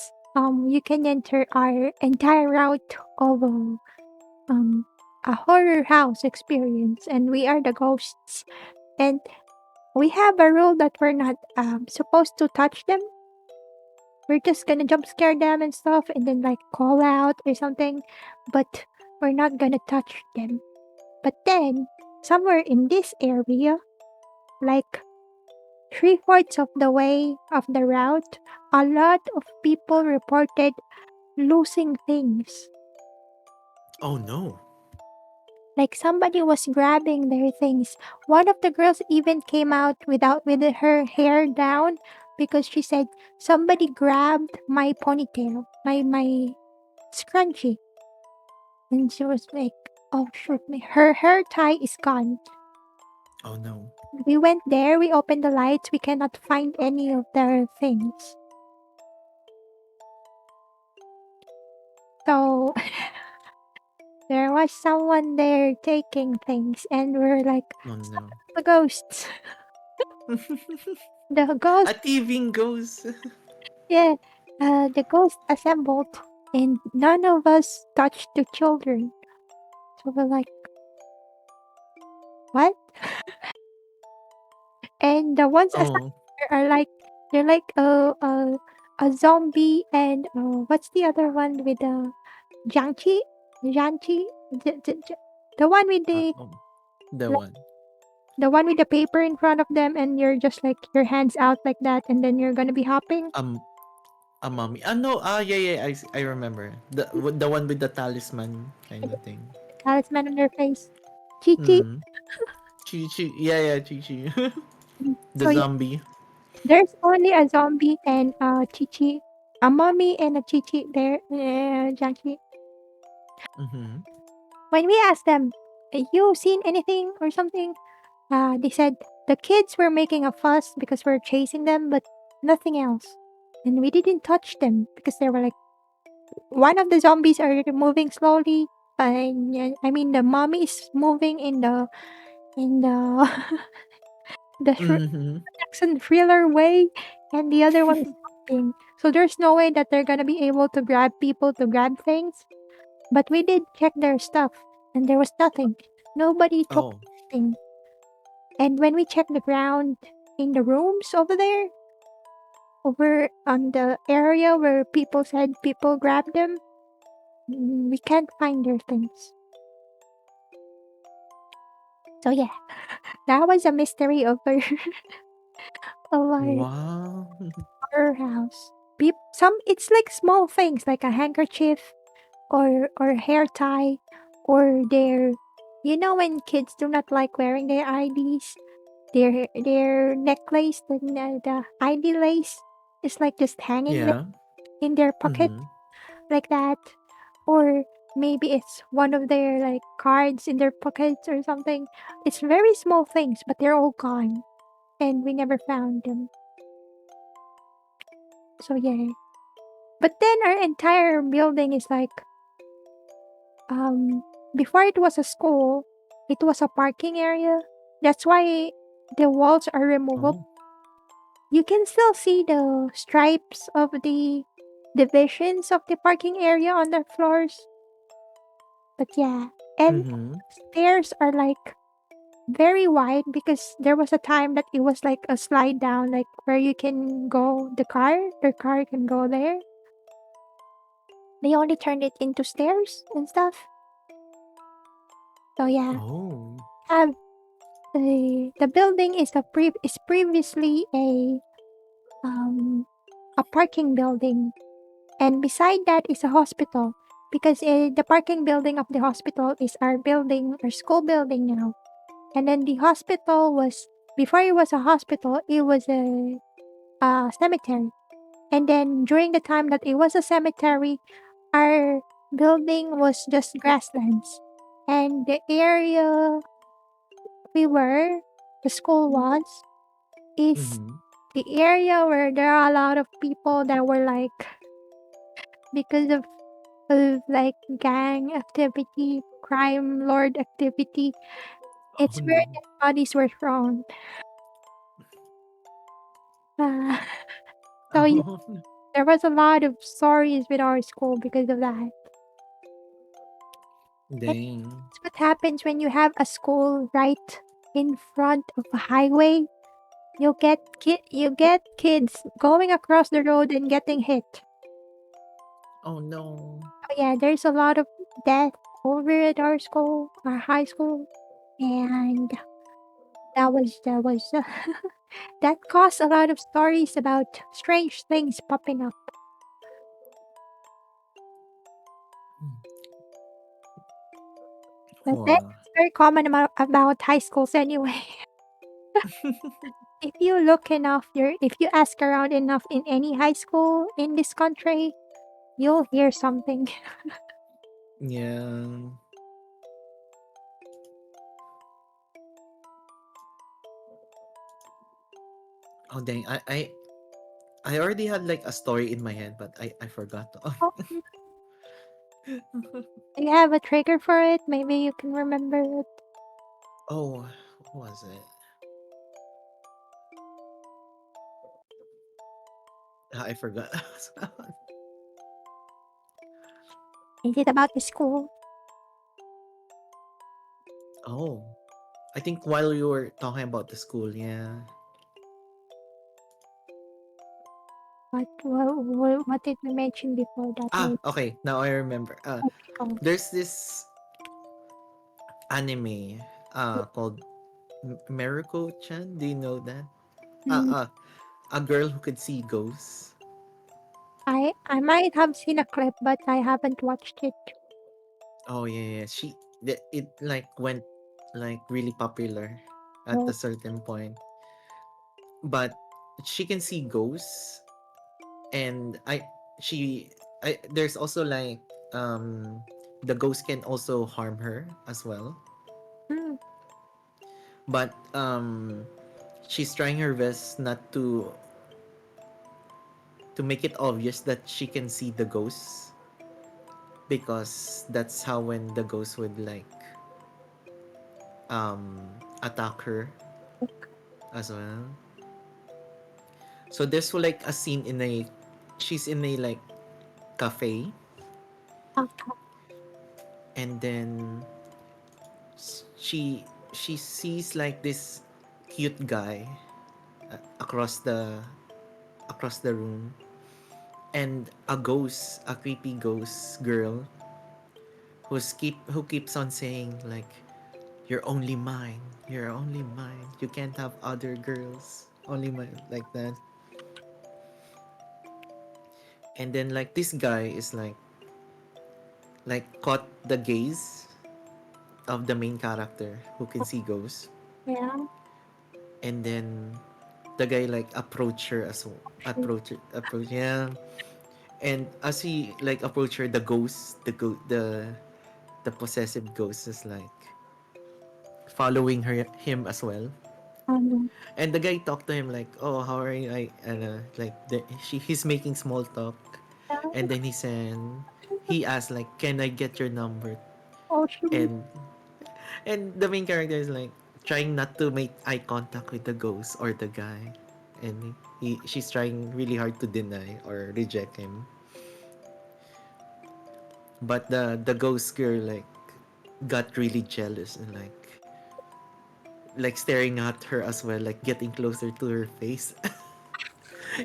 you can enter our entire route of a horror house experience, and we are the ghosts. And we have a rule that we're not supposed to touch them. We're just gonna jump scare them and stuff, and then like call out or something, but we're not gonna touch them. But then, somewhere in this area, like 3/4 of the way of the route, a lot of people reported losing things. Oh no. Like somebody was grabbing their things. One of the girls even came out with her hair down because she said somebody grabbed my ponytail, my scrunchie. And she was like, "Oh shoot, her hair tie is gone." Oh no. We went there, we opened the lights, we cannot find any of their things. So there was someone there taking things, and we're like, Oh "Stop no. the ghosts." The A ghost, thieving goes. yeah, the ghost assembled, and none of us touched the children. So we're like, what? And the ones assembled Oh. are like, they're like a zombie, and what's the other one with the Jiangqi? Jiangqi? The one with the Oh. The like, one. the one with the paper in front of them, and you're just like your hands out like that, and then you're gonna be hopping. Um, a mommy. Ah, no. Ah, yeah, yeah. I remember. The one with the talisman kind of thing. Talisman on their face. Chichi. Hmm. Chi Chi. Yeah, yeah. Chi Chi. The So yeah, zombie. there's only a zombie and a Chichi, a mommy and a Chichi there, Jiangqi. Mm-hmm. When we asked them, you seen anything or something? They said the kids were making a fuss because we're chasing them, but nothing else. And we didn't touch them because they were like, one of the zombies are moving slowly. I mean, the mommy is moving in the the Mm-hmm. Jackson thriller way, and the other one is hopping. So there's no way that they're gonna be able to grab people to grab things. But we did check their stuff, and there was nothing. Nobody took Oh. anything. And when we checked the ground in the rooms over there, over on the area where people said people grabbed them, we can't find their things. So yeah, that was a mystery of our Wow. horror house. Some it's like small things like a handkerchief or hair tie or their, you know, when kids do not like wearing their IDs, their necklace, the ID lace is like just hanging there Yeah. in their pocket Mm-hmm. like that. Or maybe it's one of their like cards in their pockets or something. It's very small things, but they're all gone and we never found them. So yeah. But then our entire building is like um before it was a school, it was a parking area. That's why the walls are removable. Oh. You can still see the stripes of the divisions of the parking area on the floors. But yeah, and Mm-hmm. stairs are like very wide because there was a time that it was like a slide down, like where you can go the car can go there. They only turned it into stairs and stuff. So yeah, Oh. have the building is is previously a parking building, and beside that is a hospital because the parking building of the hospital is our building, our school building now. And then the hospital was, before it was a hospital, it was a cemetery. And then during the time that it was a cemetery, our building was just grasslands. And the area we were, the school was is Mm-hmm. the area where there are a lot of people that were like because of like gang activity, crime lord activity. Oh It's where no. dead bodies were thrown. Uh, so yeah, Oh, there was a lot of stories with our school because of that. And dang. that's what happens when you have a school right in front of a highway. You get kids going across the road and getting hit. Oh no. Oh yeah, there's a lot of death over at our school, our high school, and that was that caused a lot of stories about strange things popping up. But Wow. that's very common about high schools anyway. If you look enough, if you ask around enough in any high school in this country, you'll hear something. Yeah. Oh dang. I already had like a story in my head, but I forgot. Oh, do you have a trigger for it? Maybe you can remember it. Oh, what was it? I forgot. Is it about the school? Oh, I think while you were talking about the school, yeah. What did we mention before that Ah, was okay. Now I remember. political? There's this anime called Meruko-chan. Do you know that? Mm, A girl who could see ghosts. I might have seen a clip, but I haven't watched it. Oh yeah, yeah. It like went like really popular at So, a certain point, but she can see ghosts, and she I there's also like the ghost can also harm her as well, mm, but she's trying her best not to make it obvious that she can see the ghosts, because that's how when the ghost would like um attack her as well. So there's like a scene in a she's in a like cafe, okay. and then she she sees like this cute guy across the room, and a creepy ghost girl who keeps on saying like, you're only mine, you're only mine, you can't have other girls, only mine, like that. And then like this guy is like caught the gaze of the main character who can see ghosts, Yeah, and then the guy like sure. approach, yeah. And as he like approach her, the possessive ghost is like following him as well. Um, And the guy talked to him like, oh, how are you? And like he's making small talk, yeah, and then he asked like, can I get your number? oh, sure. And the main character is like trying not to make eye contact with the ghost or the guy, and she's trying really hard to deny or reject him. But the ghost girl like got really jealous and like staring at her as well, like getting closer to her face.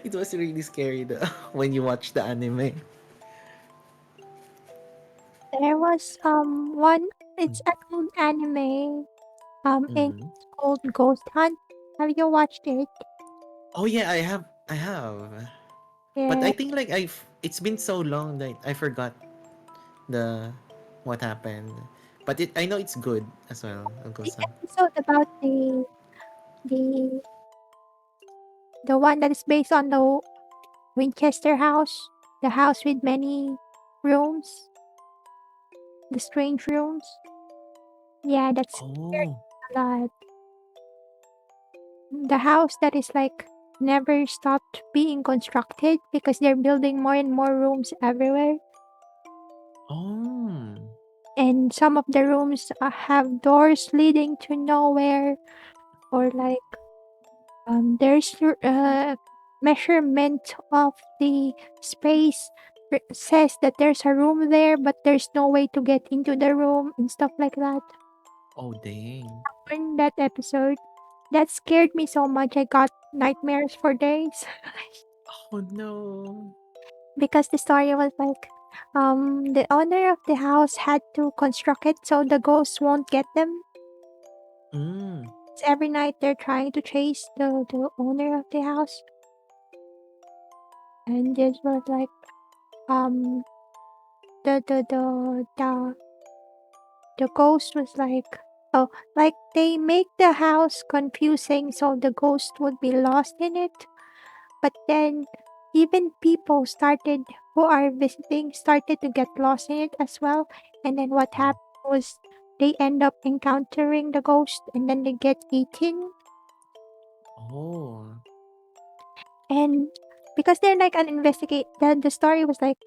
It was really scary when you watch the anime. There was one. It's an old anime. Mm-hmm. It's called Ghost Hunt. Have you watched it? Oh yeah, I have, but Yeah, I think like it's been so long that I forgot the what happened. But I know it's good as well. the Ghost. episode about the the one that is based on the Winchester house, the house with many rooms, the strange rooms. Yeah, that's Oh, a lot. the house that is like never stopped being constructed because they're building more and more rooms everywhere. Oh. And some of the rooms have doors leading to nowhere, or like there's measurement of the space says that there's a room there, but there's no way to get into the room and stuff like that. Oh, dang. In that episode, that scared me so much. I got nightmares for days Oh, no. because the story was like, the owner of the house had to construct it so the ghosts won't get them. Mm. So every night they're trying to chase the owner of the house, and this was like, um, the the ghost was like, oh, like they make the house confusing so the ghost would be lost in it. But then even people started who are visiting started to get lost in it as well. And then what Oh. happened was they end up encountering the ghost and then they get eaten. Oh. And because they're like an investigate the story was like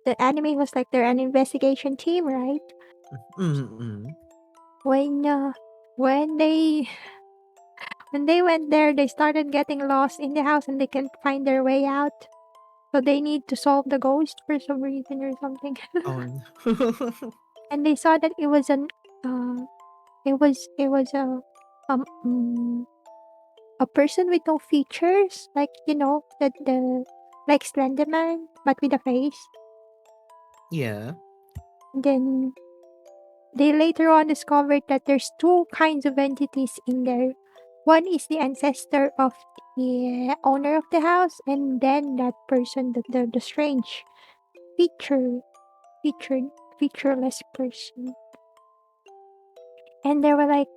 the anime was like they're an investigation team, right? Mm-mm. When when they when they went there, they started getting lost in the house and they can't find their way out. So they need to solve the ghost for some reason or something. Oh. And they saw that it was an uh it was um mm, a person with no features, like the like Slenderman but with a face. Yeah. And then they later on discovered that there's two kinds of entities in there. One is the ancestor of the owner of the house, and then that person, the strange feature, featured, featureless person. And they were like,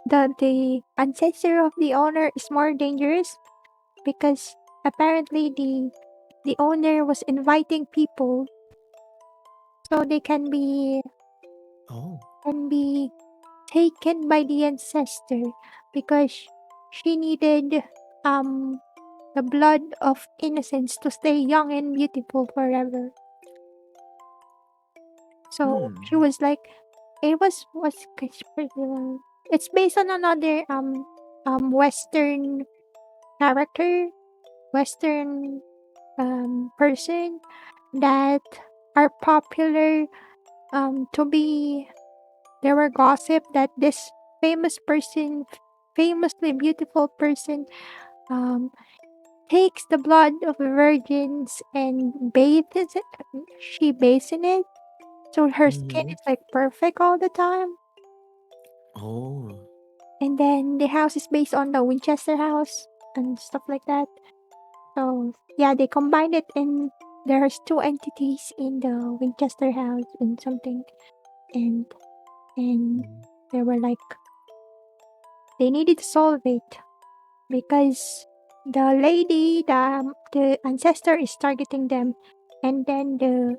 the ancestor of the owner is more dangerous because apparently the owner was inviting people so they Oh. can be taken by the ancestor because she needed um the blood of innocence to stay young and beautiful forever. So Hmm. she was like, it was it's based on another Western character, Western person that are popular to be. There were gossip that this famous person, famously beautiful person, um, takes the blood of virgins and bathes it. She bathes in it, so her skin Mm-hmm. is like perfect all the time. Oh. And then the house is based on the Winchester house and stuff like that. So yeah, they combined it, and there's two entities in the Winchester house and something, and and Mm. they were like they needed to solve it because the lady, the ancestor is targeting them, and then the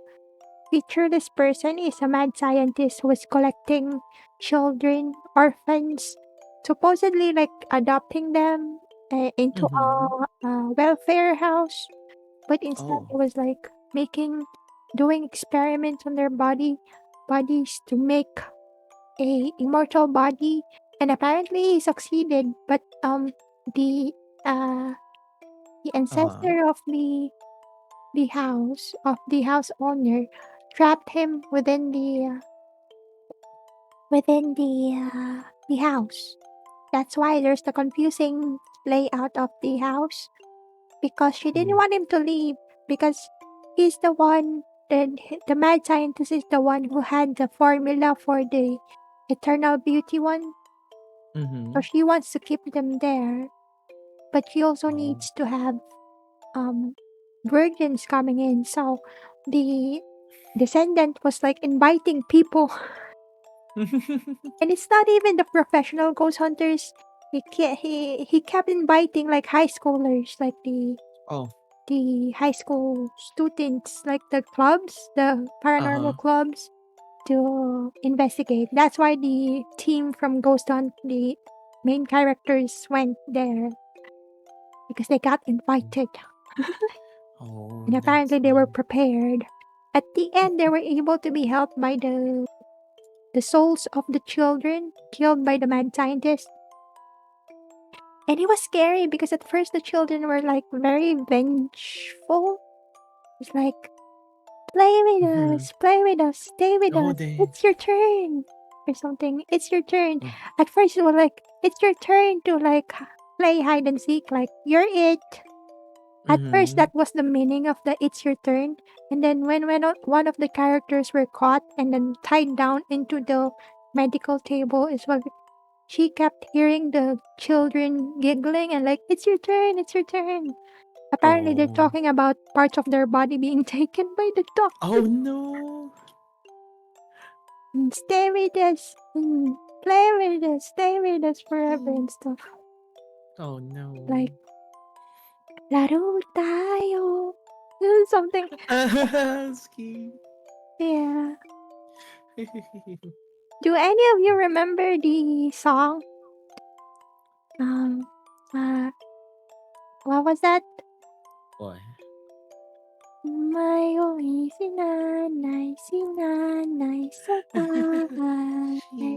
featureless person is a mad scientist who is collecting children, orphans, supposedly like adopting them into Mm-hmm. a welfare house, but instead Oh. it was like doing experiments on their bodies to make a immortal body, and apparently he succeeded. But the uh the Uh-huh. ancestor of the house owner trapped him within the house. That's why there's the confusing layout of the house because she didn't Mm. want him to leave because he's the one the mad scientist is the one who had the formula for the eternal beauty one. So Mm-hmm. she wants to keep them there, but she also Oh. needs to have um virgins coming in. So the descendant was like inviting people, and it's not even the professional ghost hunters. He kept inviting like high schoolers, like Oh. the high school students, like the clubs, the paranormal Uh-huh. clubs, to investigate. That's why the team from Ghost Hunt, the main characters, went there. because they got invited. Oh, And that's apparently they were fun. prepared. At the end, they were able to be helped by the souls of the children killed by the mad scientist. And it was scary because at first the children were like very vengeful. It's like, Mhm. play with us, stay with Oh, us. they. It's your turn, or something. It's your turn. At first, it was like, it's your turn to like play hide and seek. Like you're it. At first, Mm-hmm. that was the meaning of the "it's your turn," and then when one of the characters were caught and then tied down into the medical table, is what she kept hearing the children giggling and like, "It's your turn, it's your turn." Apparently, they're Oh. talking about parts of their body being taken by the doctor. Oh no. Stay with us, play with us, stay with us forever and stuff. Oh no. Like, laro tayo. Something. Ski. Yeah. Do any of you remember the song? Um, uh, what was that? Boy. Mayroong si nanay sa bahay. She.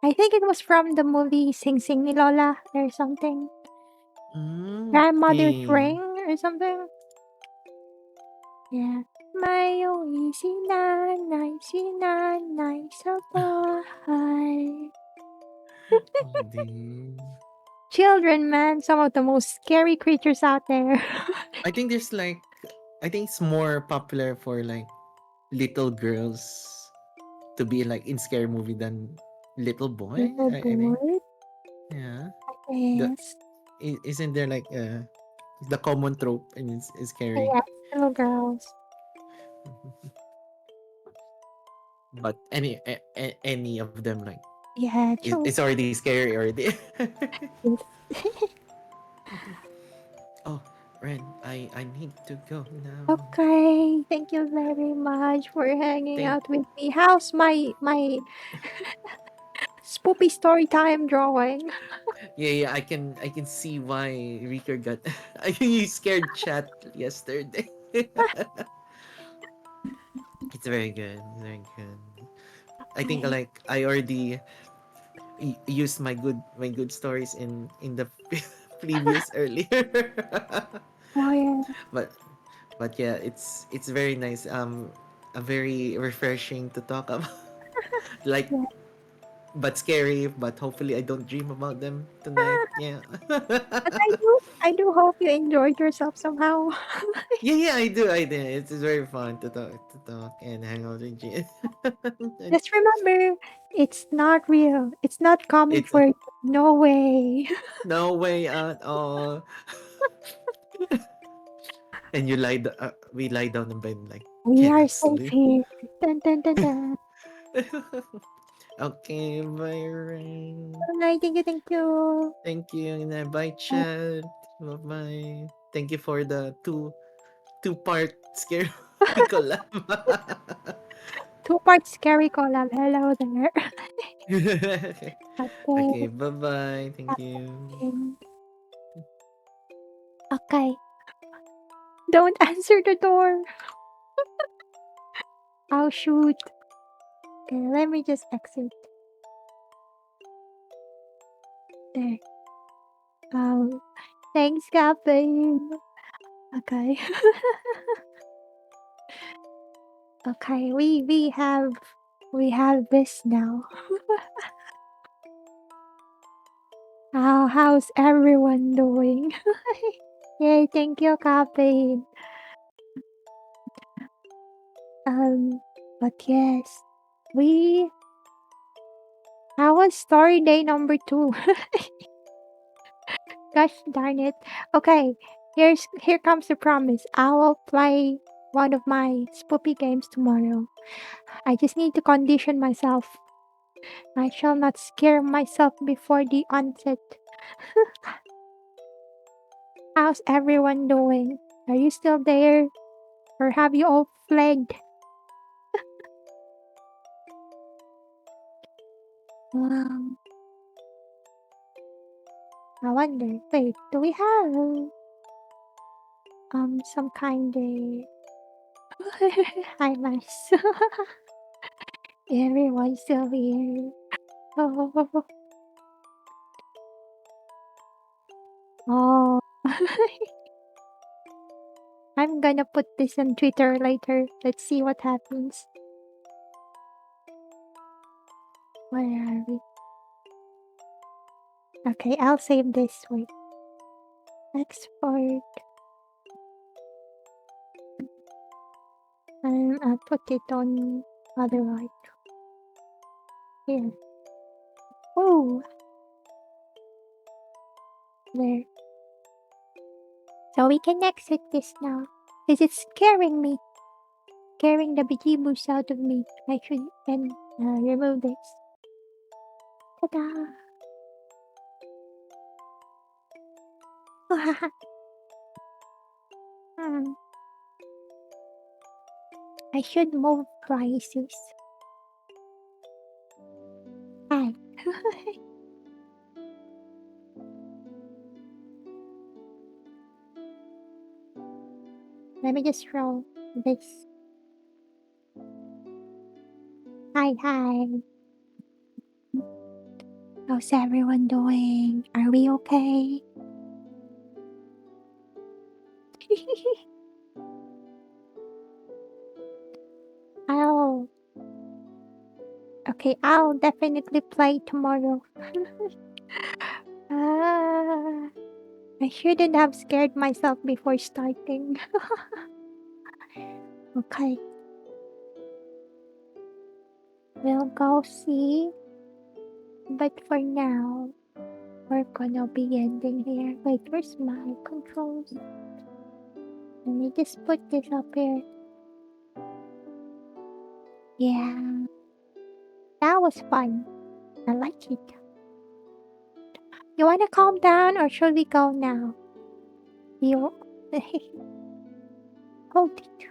I think it was from the movie Sing Sing ni Lola or something. Grandmother's Yeah. Ring or something. Yeah. Mayroong si nanay sa bahay. Oh, damn. Children, man, some of the most scary creatures out there. I think there's like, I think it's more popular for like little girls to be like in scary movie than little boy. Little I think. boy. Yeah. The Yes. isn't there like the common trope and it's scary. Yes, little girls. But any of them like Yeah, it's already scary already. yes. Oh, Ren, I need to go now. Okay, thank you very much for hanging Thank out with me. How's my spoopy story time drawing? yeah, I can see why Riker got I think he scared chat yesterday. It's very good. It's very good. I think Okay. like I already used my good stories in the previous earlier. Oh yeah, but but yeah, it's very nice. A very refreshing to talk about. Like yeah. but scary, but hopefully I don't dream about them tonight. Yeah. But I do hope you enjoyed yourself somehow. Yeah, I do. It's very fun to talk and hang out with you. Just remember, it's not real. It's not coming It's for you. No way. no way at all. And we lie down in bed like We are cannot safe sleep. here. Dun dun dun dun. Okay, bye Rain. Bye. Thank you. Thank you. Thank you. And bye chat. Bye bye. Thank you for the two-part scare collab. Two-part scary collab. Hello there. Okay. Okay, bye bye. Thank you. Captain. Okay. Don't answer the door. I'll shoot. Okay, let me just exit. There. Thanks, Kapen. Okay. Okay, we have this now. How's everyone doing? Yay, thank you, Kapen. But yes, we how was story day number 2? Gosh darn it. Okay, here comes the promise. I will play one of my spoopy games tomorrow. I just need to condition myself. I shall not scare myself before the onset. How's everyone doing? Are you still there? Or have you all fled? Um, I wonder. Wait, do we have some kind of hi mice? Everyone's still here. Oh, oh. I'm gonna put this on Twitter later. Let's see what happens. Where are we? Okay, I'll save this. Wait. Export. And I'll put it on other right. Here. Oh, there. So we can exit this now. Because it's scaring me. Scaring the bejeebus out of me. I should then remove this. Ta-da! Hmm. I should move prices. Hi. Let me just roll this. Hi, hi. How's everyone doing? Are we okay? I'll... Okay, I'll definitely play tomorrow. Ah, I shouldn't have scared myself before starting. Okay. We'll go see. But for now, we're gonna be ending here. Wait, where's my controls? Let me just put this up here. Yeah. That was fun. I like it. You wanna calm down or should we go now? You hold it.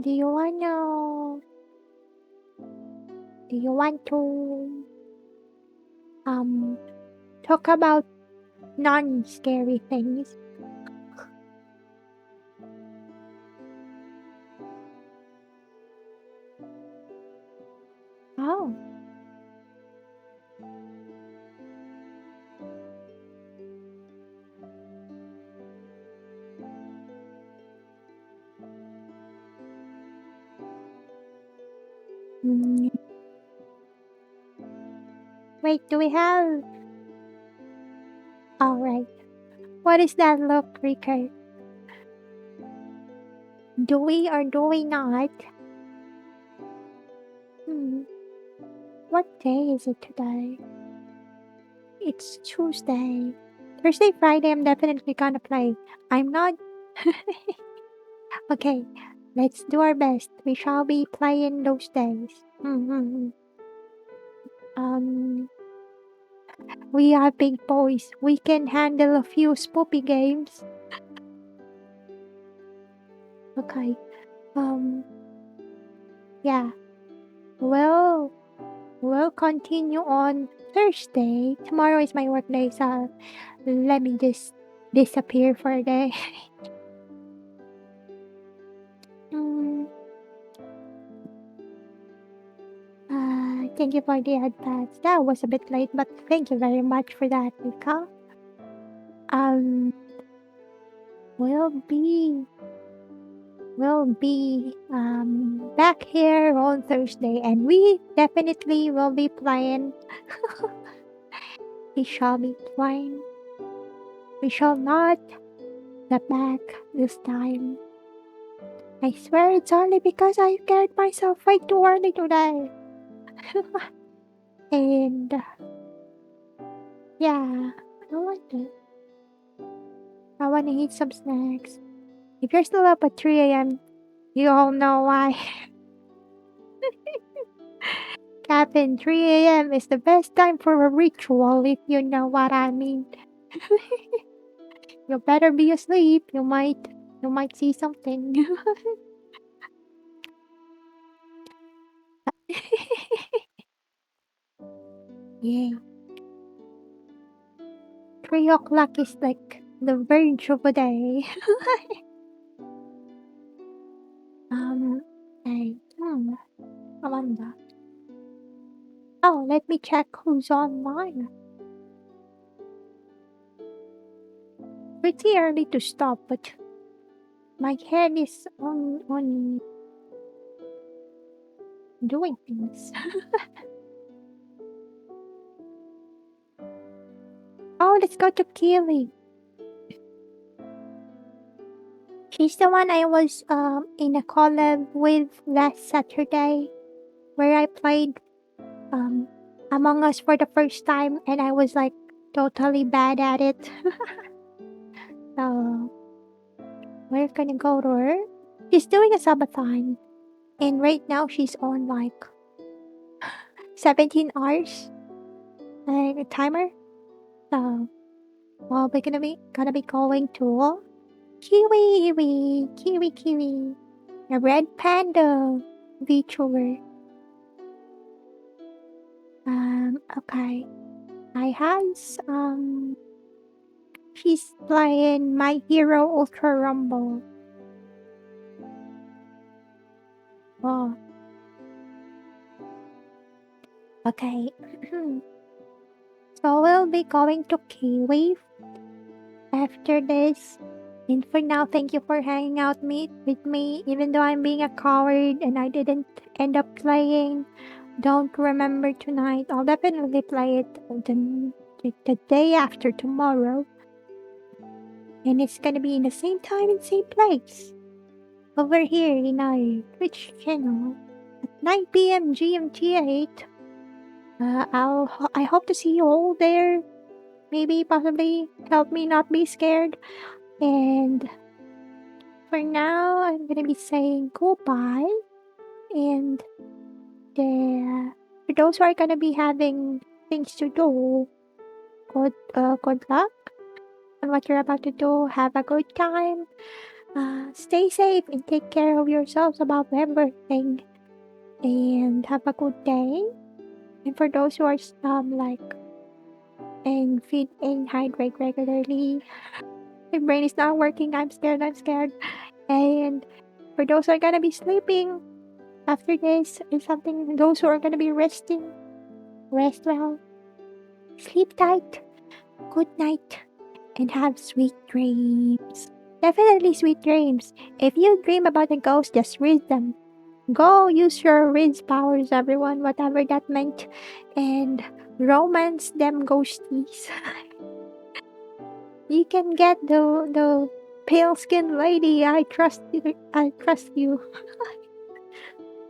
Do you want to talk about non-scary things? Oh. Mm. Wait, do we have... Alright. What is that look, Rico? Do we or do we not? What day is it today? It's Tuesday. Thursday, Friday, I'm definitely gonna play. I'm not... Okay, let's do our best. We shall be playing those days. We are big boys. We can handle a few spoopy games. Okay. Yeah. Well, we'll continue on Thursday. Tomorrow is my work day, so let me just disappear for a day. Thank you for the advance. That was a bit late, but thank you very much for that, Mika. We'll be back here on Thursday, and we definitely will be playing. We shall be playing. We shall not get back this time. I swear it's only because I scared myself way too early today. And yeah, I want to eat some snacks. If you're still up at 3 a.m., you all know why. Kapen, 3 a.m. is the best time for a ritual, if you know what I mean. You better be asleep. You might see something. Yeah. 3 o'clock is like the verge of a day. Okay. Amanda. Oh, let me check who's online. Pretty early to stop, but my head is on doing things. Oh, let's go to Keely. She's the one I was in a collab with last Saturday, where I played Among Us for the first time, and I was like totally bad at it. So we're gonna go to her. She's doing a subathon, and right now she's on like 17 hours, like a timer. So well, we're gonna be going to Kiwi, a red panda VTuber. Okay. I has she's playing My Hero Ultra Rumble. Oh, okay. So we'll be going to Kiwi after this. And for now, thank you for hanging out with me, even though I'm being a coward and I didn't end up playing. Don't remember tonight. I'll definitely play it the day after tomorrow. And it's gonna be in the same time and same place. Over here in our Twitch channel at 9 p.m. GMT 8. I hope to see you all there. Maybe possibly help me not be scared. And for now, I'm gonna be saying goodbye. And for those who are gonna be having things to do, good luck on what you're about to do. Have a good time. Stay safe and take care of yourselves about everything. And have a good day. And for those who are like and feed and hydrate regularly, my brain is not working. I'm scared. And for those who are gonna be sleeping after this or something, those who are gonna be resting, rest well, sleep tight, good night, and have sweet dreams. Definitely sweet dreams. If you dream about a ghost, just read them. Go use your Riz powers, everyone, whatever that meant, and romance them ghosties. You can get the pale skinned lady. I trust you. I trust you.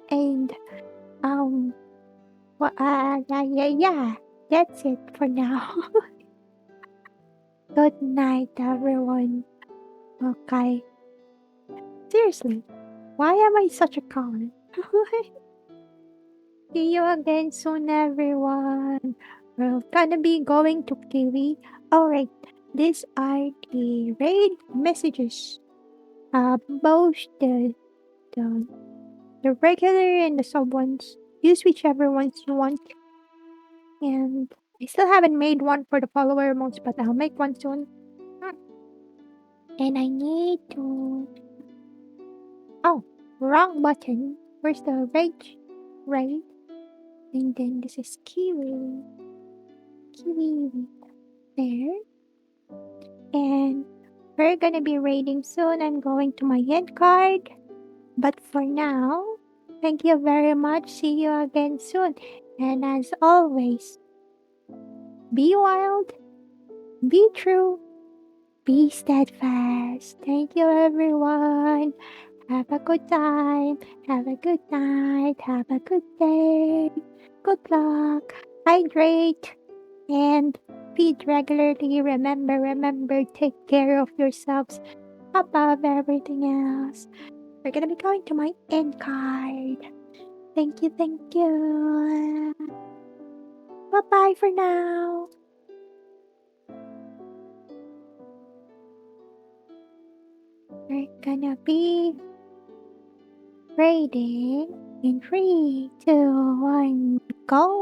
And well, yeah. That's it for now. Good night, everyone. Okay. Seriously, why am I such a clown? See you again soon, everyone. We're gonna be going to Kiwi. Alright, these are the raid messages. Both the, the regular and the sub ones. Use whichever ones you want. And I still haven't made one for the follower emotes, but I'll make one soon. And I need to... Oh, wrong button. Where's the rage? Right. And then this is Kiwi. Kiwi. There. And we're gonna be raiding soon. I'm going to my end card. But for now, thank you very much. See you again soon. And as always, be wild, be true, be steadfast. Thank you, everyone. Have a good time. Have a good night. Have a good day. Good luck. Hydrate and feed regularly. Remember, take care of yourselves above everything else. We're gonna be going to my end card. Thank you. Bye-bye for now. We're gonna be raiding in 3, 2, 1, go!